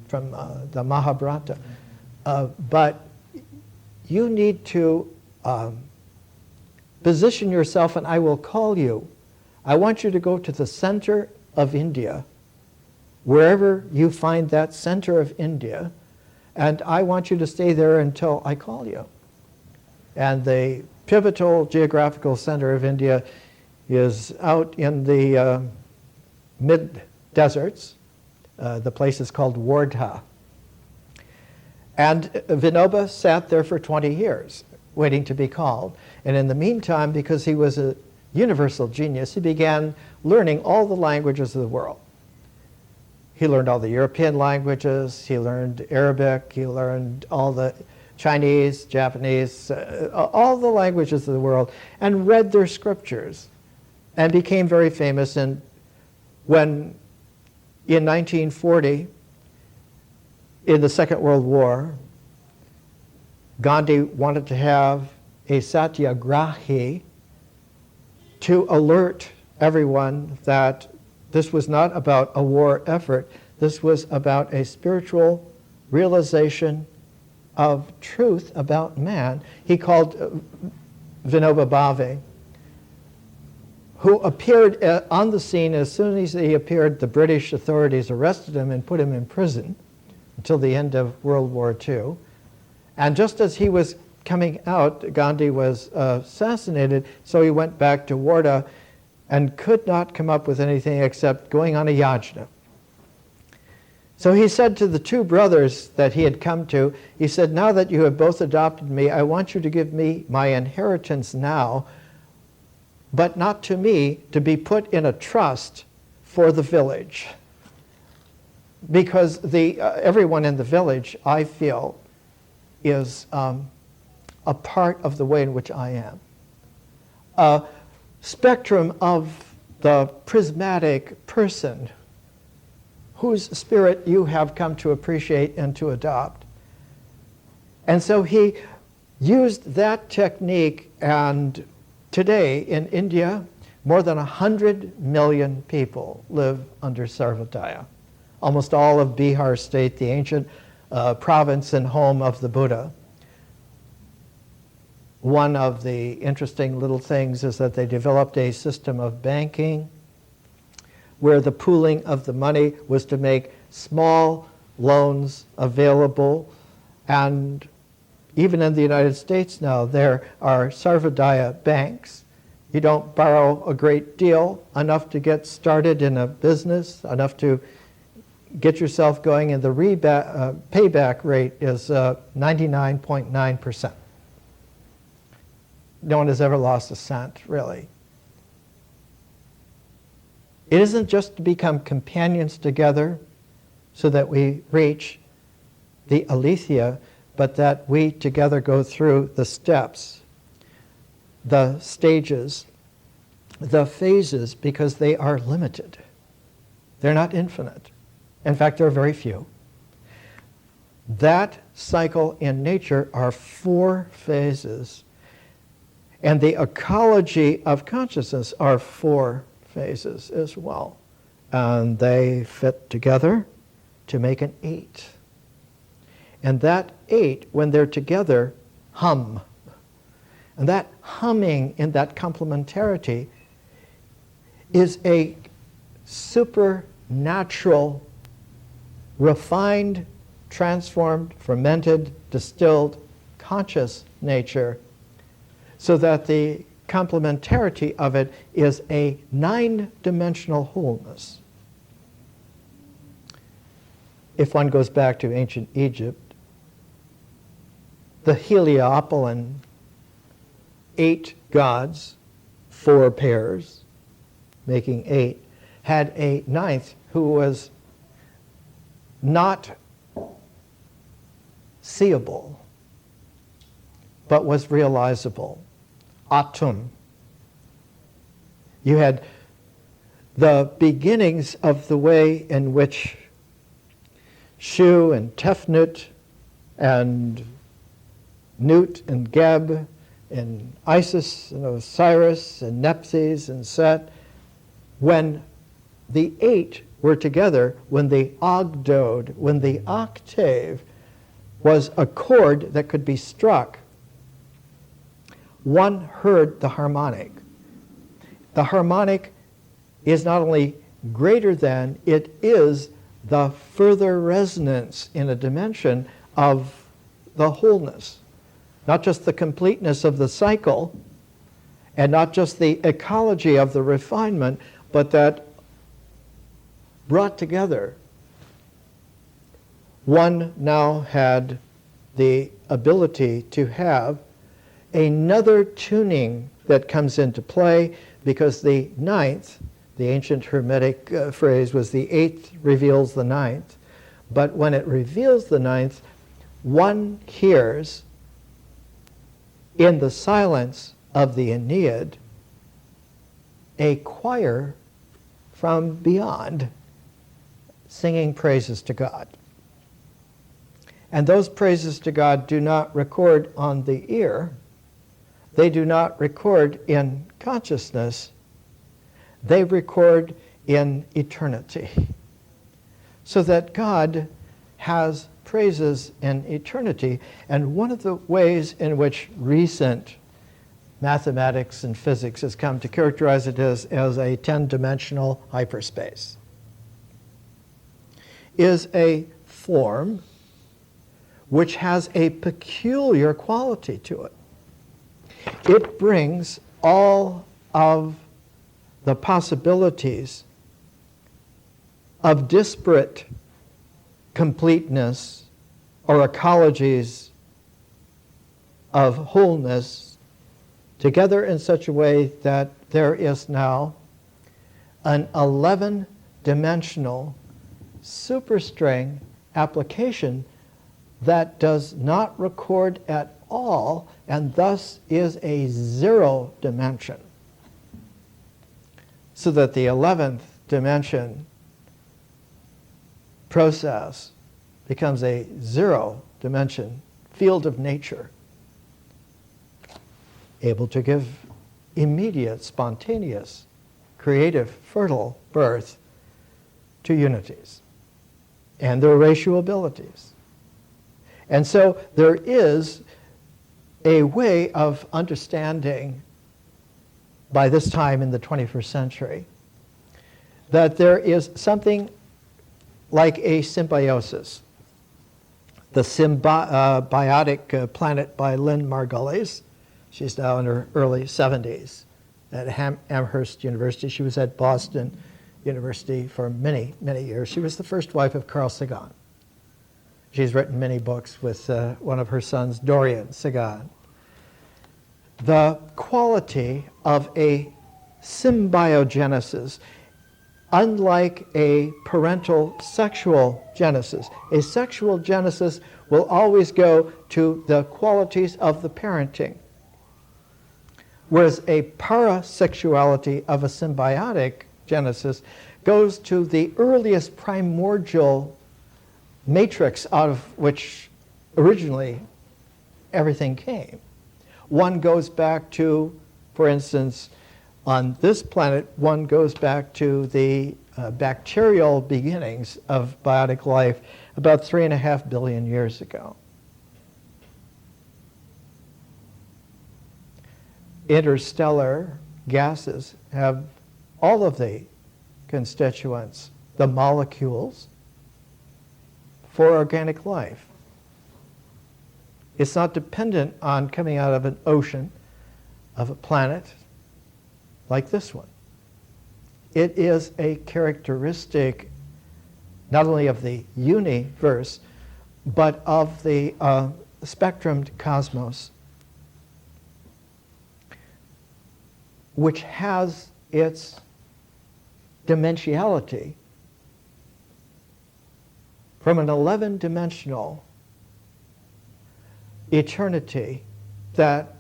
from the Mahabharata. But you need to position yourself and I will call you. I want you to go to the center of India, wherever you find that center of India, and I want you to stay there until I call you. And the pivotal geographical center of India is out in the mid-deserts. The place is called Wardha. And Vinoba sat there for 20 years, waiting to be called. And in the meantime, because he was a universal genius, he began learning all the languages of the world. He learned all the European languages, he learned Arabic, he learned all the Chinese, Japanese, all the languages of the world, and read their scriptures, and became very famous. And when, in 1940, in the Second World War, Gandhi wanted to have a satyagrahi to alert everyone that this was not about a war effort, this was about a spiritual realization of truth about man. He called Vinoba Bhave, who appeared on the scene. As soon as he appeared, the British authorities arrested him and put him in prison until the end of World War II. And just as he was coming out, Gandhi was assassinated, so he went back to Wardha and could not come up with anything except going on a yajna. So he said to the two brothers that he had come to, he said, now that you have both adopted me, I want you to give me my inheritance now, but not to me, to be put in a trust for the village. Because everyone in the village, I feel, is a part of the way in which I am. A spectrum of the prismatic person whose spirit you have come to appreciate and to adopt. And so he used that technique, and today in India, more than 100 million people live under Sarvodaya. Almost all of Bihar state, the ancient province and home of the Buddha. One of the interesting little things is that they developed a system of banking where the pooling of the money was to make small loans available. And even in the United States now, there are Sarvodaya banks. You don't borrow a great deal, enough to get started in a business, enough to get yourself going, and the payback rate is 99.9%. No one has ever lost a cent, really. It isn't just to become companions together so that we reach the aletheia, but that we together go through the steps, the stages, the phases, because they are limited. They're not infinite. In fact, there are very few. That cycle in nature are 4 phases, and the ecology of consciousness are 4 phases as well. And they fit together to make an 8. And that 8, when they're together, hum. And that humming in that complementarity is a supernatural, refined, transformed, fermented, distilled, conscious nature, so that the complementarity of it is a 9-dimensional wholeness. If one goes back to ancient Egypt, the Heliopolis, 8 gods, 4 pairs, making 8, had a 9th who was not seeable, but was realizable. Atum. You had the beginnings of the way in which Shu and Tefnut and Nut and Geb and Isis and Osiris and Nephthys and Set, when the 8 were together, when the ogdode, when the octave was a chord that could be struck, one heard the harmonic. The harmonic is not only greater than, it is the further resonance in a dimension of the wholeness. Not just the completeness of the cycle, and not just the ecology of the refinement, but that brought together, one now had the ability to have another tuning that comes into play, because the 9th, the ancient Hermetic phrase was the 8th reveals the 9th, but when it reveals the 9th, one hears in the silence of the Aeneid a choir from beyond singing praises to God. And those praises to God do not record on the ear. They do not record in consciousness. They record in eternity. So that God has praises in eternity. And one of the ways in which recent mathematics and physics has come to characterize it as a 10-dimensional hyperspace is a form which has a peculiar quality to it. It brings all of the possibilities of disparate completeness or ecologies of wholeness together in such a way that there is now an 11-dimensional superstring application that does not record at all, and thus is a 0 dimension. So that the 11th dimension, process becomes a zero-dimension field of nature, able to give immediate, spontaneous, creative, fertile birth to unities and their ratio abilities. And so there is a way of understanding by this time in the 21st century that there is something like a symbiosis. The Symbiotic Planet by Lynn Margulies. She's now in her early 70s at Amherst University. She was at Boston University for many, many years. She was the first wife of Carl Sagan. She's written many books with one of her sons, Dorian Sagan. The quality of a symbiogenesis, unlike a parental sexual genesis. A sexual genesis will always go to the qualities of the parenting, whereas a parasexuality of a symbiotic genesis goes to the earliest primordial matrix out of which originally everything came. One goes back to, for instance, on this planet, one goes back to the bacterial beginnings of biotic life about 3.5 billion years ago. Interstellar gases have all of the constituents, the molecules, for organic life. It's not dependent on coming out of an ocean, of a planet like this one. It is a characteristic not only of the universe, but of the spectrumed cosmos, which has its dimensionality from an 11-dimensional eternity that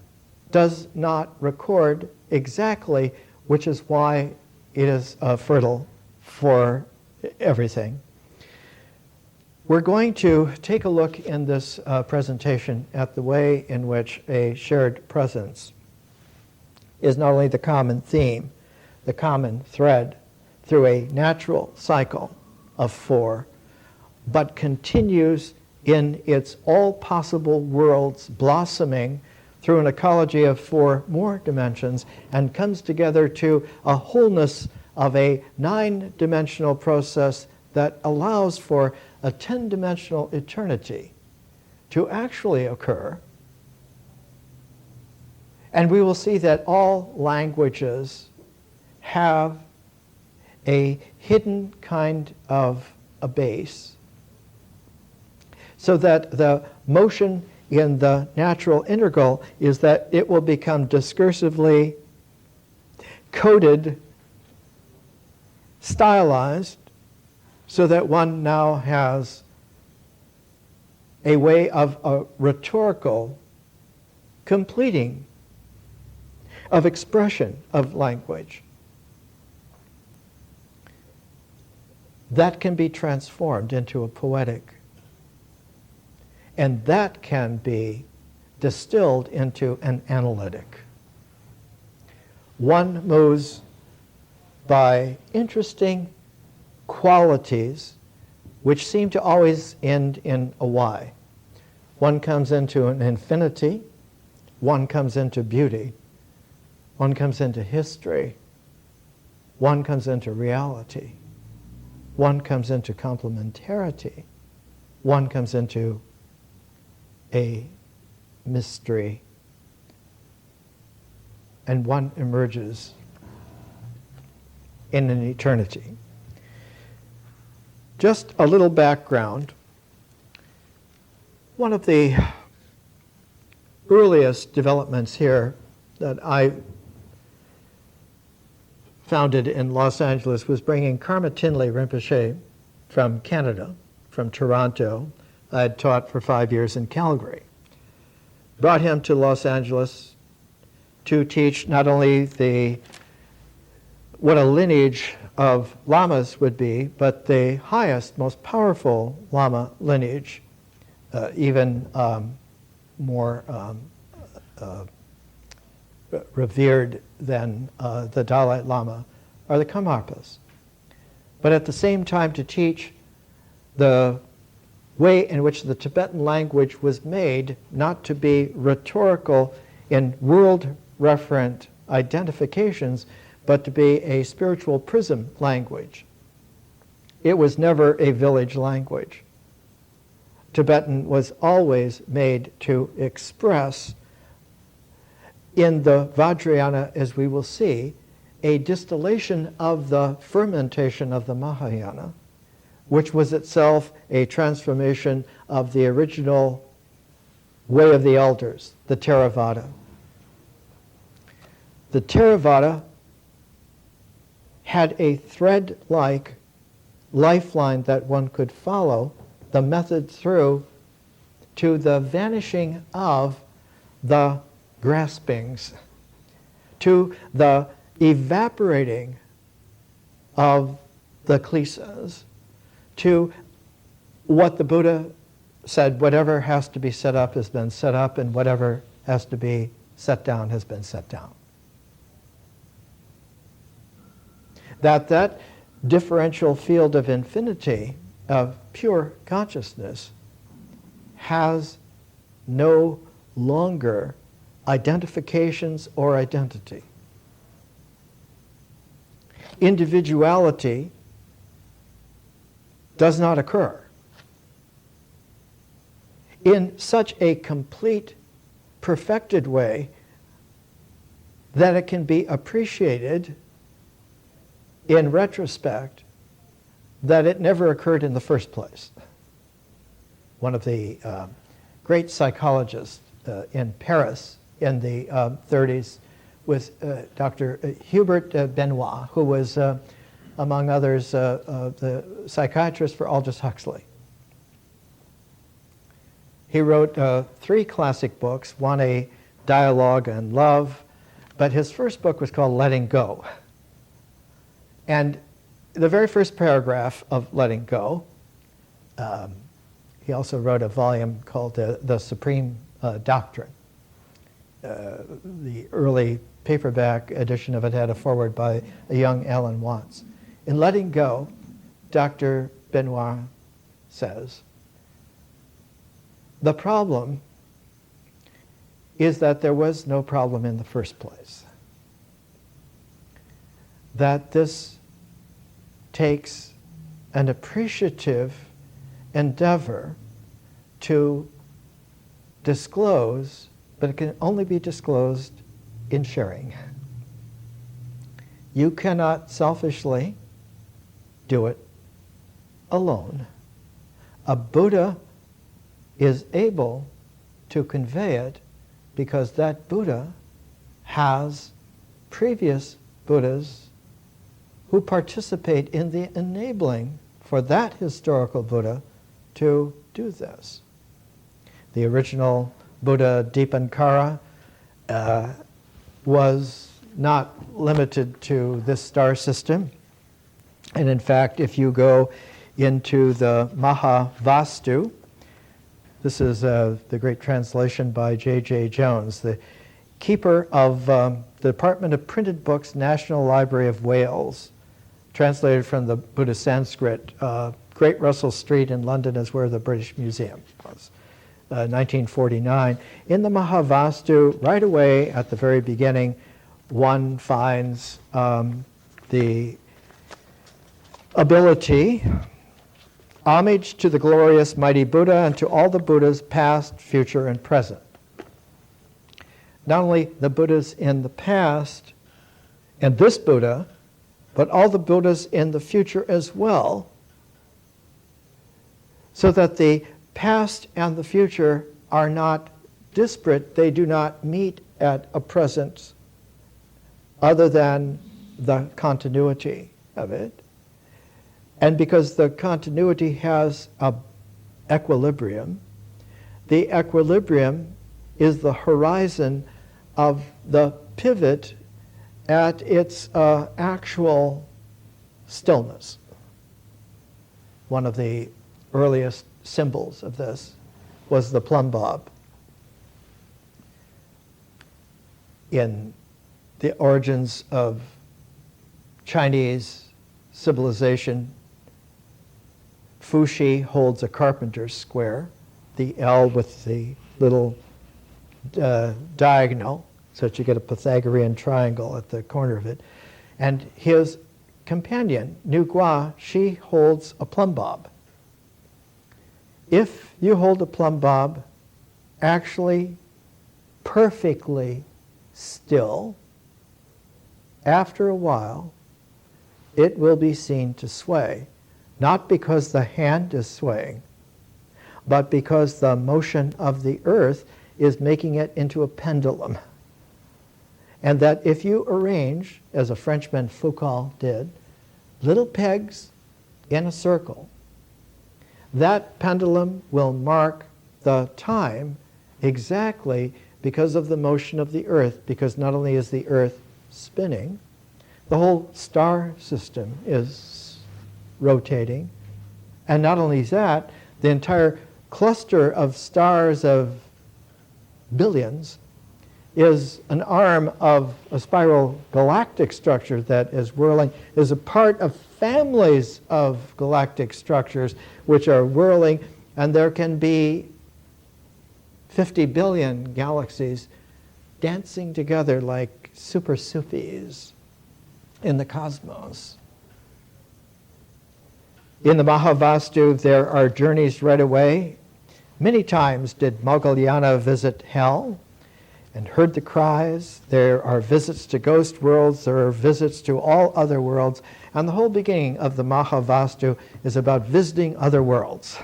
does not record exactly, which is why it is fertile for everything. We're going to take a look in this presentation at the way in which a shared presence is not only the common theme, the common thread through a natural cycle of four, but continues in its all possible worlds, blossoming through an ecology of four more dimensions, and comes together to a wholeness of a 9-dimensional process that allows for a 10-dimensional eternity to actually occur. And we will see that all languages have a hidden kind of a base, so that the motion in the natural integral is that it will become discursively coded, stylized, so that one now has a way of a rhetorical completing of expression of language that can be transformed into a poetic. And that can be distilled into an analytic. One moves by interesting qualities which seem to always end in a Y. One comes into an infinity, one comes into beauty, one comes into history, one comes into reality, one comes into complementarity, one comes into a mystery, and one emerges in an eternity. Just a little background. One of the earliest developments here that I founded in Los Angeles was bringing Karma Tinley Rinpoche from Canada, from Toronto. I had taught for 5 years in Calgary. Brought him to Los Angeles to teach not only what a lineage of lamas would be, but the highest, most powerful lama lineage, even more revered than the Dalai Lama, are the Karmapas. But at the same time, to teach the way in which the Tibetan language was made not to be rhetorical in world-referent identifications, but to be a spiritual prism language. It was never a village language. Tibetan was always made to express, in the Vajrayana, as we will see, a distillation of the fermentation of the Mahayana, which was itself a transformation of the original way of the elders, the Theravada. The Theravada had a thread-like lifeline that one could follow the method through to the vanishing of the graspings, to the evaporating of the klesas, to what the Buddha said, whatever has to be set up has been set up, and whatever has to be set down has been set down. That differential field of infinity, of pure consciousness, has no longer identifications or identity. Individuality does not occur in such a complete, perfected way that it can be appreciated in retrospect that it never occurred in the first place. One of the great psychologists in Paris in the 30s was Dr. Hubert Benoit, who was, among others, the psychiatrist for Aldous Huxley. He wrote 3 classic books, one a dialogue on love, but his first book was called Letting Go. And the very first paragraph of Letting Go, he also wrote a volume called The Supreme Doctrine. The early paperback edition of it had a foreword by a young Alan Watts. In Letting Go, Dr. Benoit says, the problem is that there was no problem in the first place. That this takes an appreciative endeavor to disclose, but it can only be disclosed in sharing. You cannot selfishly do it alone. A Buddha is able to convey it because that Buddha has previous Buddhas who participate in the enabling for that historical Buddha to do this. The original Buddha Dipankara was not limited to this star system. And in fact, if you go into the Mahavastu, this is the great translation by J.J. Jones, the keeper of the Department of Printed Books, National Library of Wales, translated from the Buddhist Sanskrit. Great Russell Street in London is where the British Museum was, 1949. In the Mahavastu, right away at the very beginning, one finds the ability, homage to the glorious mighty Buddha and to all the Buddhas past, future, and present. Not only the Buddhas in the past and this Buddha, but all the Buddhas in the future as well, so that the past and the future are not disparate. They do not meet at a present other than the continuity of it. And because the continuity has an equilibrium, the equilibrium is the horizon of the pivot at its actual stillness. One of the earliest symbols of this was the plumb bob. In the origins of Chinese civilization, Fuxi holds a carpenter's square, the L with the little diagonal, so that you get a Pythagorean triangle at the corner of it. And his companion, Nu Gua, she holds a plumb bob. If you hold a plumb bob actually perfectly still, after a while, it will be seen to sway, not because the hand is swaying, but because the motion of the earth is making it into a pendulum. And that if you arrange, as a Frenchman Foucault did, little pegs in a circle, that pendulum will mark the time exactly because of the motion of the earth, because not only is the earth spinning, the whole star system is rotating. And not only that, the entire cluster of stars of billions is an arm of a spiral galactic structure that is whirling, is a part of families of galactic structures which are whirling, and there can be 50 billion galaxies dancing together like super Sufis in the cosmos. In the Mahavastu, there are journeys right away. Many times did Moggallana visit hell and heard the cries. There are visits to ghost worlds. There are visits to all other worlds. And the whole beginning of the Mahavastu is about visiting other worlds,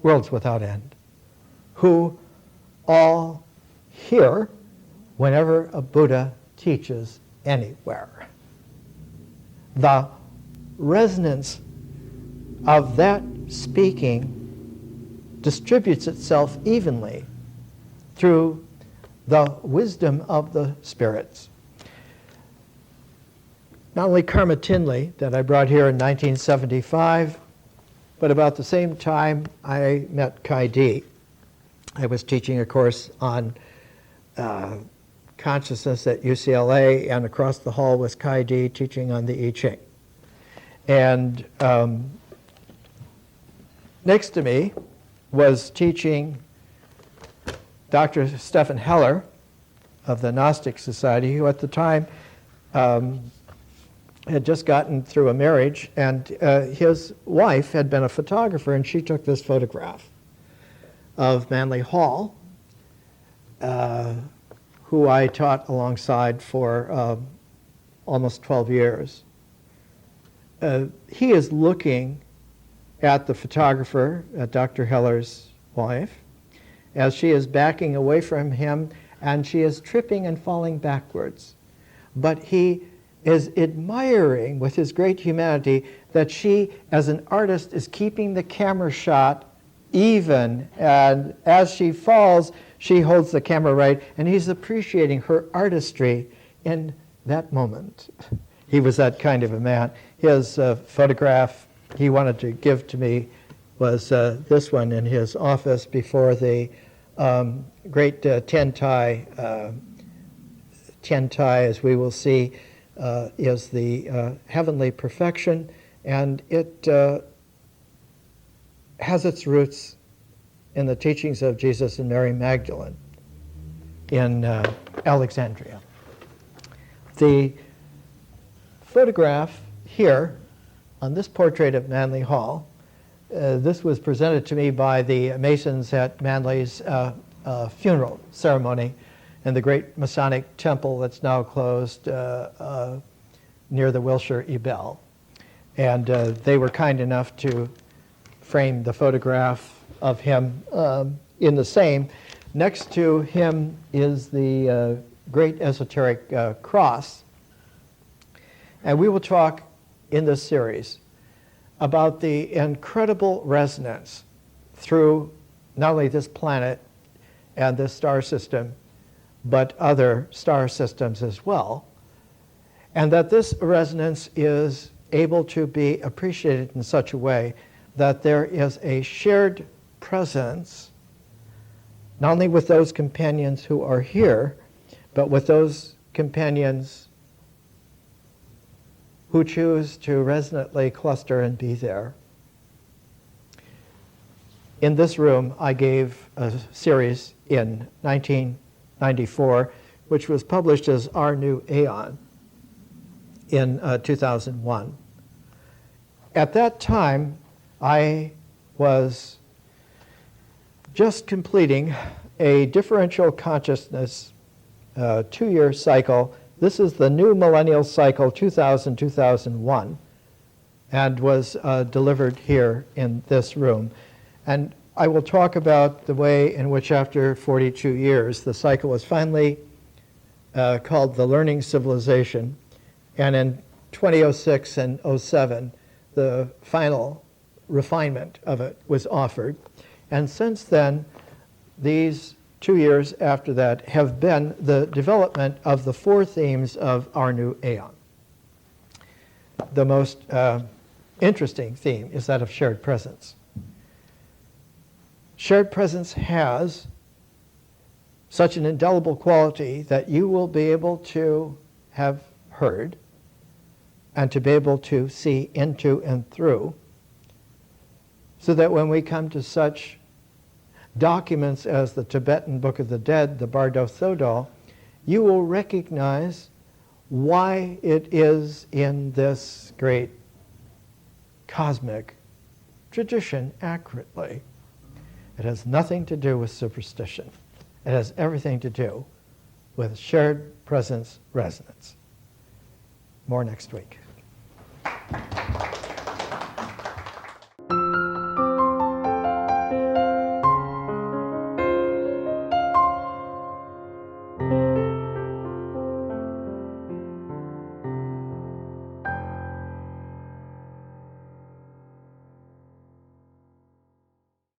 worlds without end, who all hear whenever a Buddha teaches anywhere. The resonance of that speaking distributes itself evenly through the wisdom of the spirits. Not only Karma Tinley, that I brought here in 1975, but about the same time I met Kai Di. I was teaching a course on consciousness at UCLA, and across the hall was Kai Di teaching on the I Ching. And next to me was teaching Dr. Stephan Heller of the Gnostic Society, who at the time had just gotten through a marriage, and his wife had been a photographer, and she took this photograph of Manly Hall, who I taught alongside for almost 12 years. He is looking at the photographer, at Dr. Heller's wife, as she is backing away from him, and she is tripping and falling backwards. But he is admiring with his great humanity that she, as an artist, is keeping the camera shot even, and as she falls, she holds the camera right, and he's appreciating her artistry in that moment. He was that kind of a man. His photograph he wanted to give to me was this one in his office before the great Tiantai. Tiantai, as we will see, is the heavenly perfection, and it has its roots in the teachings of Jesus and Mary Magdalene in Alexandria. The photograph here on this portrait of Manly Hall, this was presented to me by the Masons at Manly's funeral ceremony in the great Masonic temple that's now closed near the Wilshire Ebell. And they were kind enough to frame the photograph of him in the same. Next to him is the great esoteric cross. And we will talk in this series about the incredible resonance through not only this planet and this star system, but other star systems as well. And that this resonance is able to be appreciated in such a way that there is a shared presence, not only with those companions who are here, but with those companions who choose to resonantly cluster and be there. In this room, I gave a series in 1994, which was published as Our New Aeon in 2001. At that time, I was just completing a differential consciousness 2-year cycle. This is the new millennial cycle, 2000-2001, and was delivered here in this room. And I will talk about the way in which after 42 years, the cycle was finally called the Learning Civilization. And in 2006 and 07, the final refinement of it was offered. And since then, these 2 years after that have been the development of the 4 themes of Our New Aeon. The most interesting theme is that of shared presence. Shared presence has such an indelible quality that you will be able to have heard and to be able to see into and through, so that when we come to such documents as the Tibetan Book of the Dead, the Bardo Thodol, you will recognize why it is in this great cosmic tradition accurately. It has nothing to do with superstition. It has everything to do with shared presence resonance. More next week.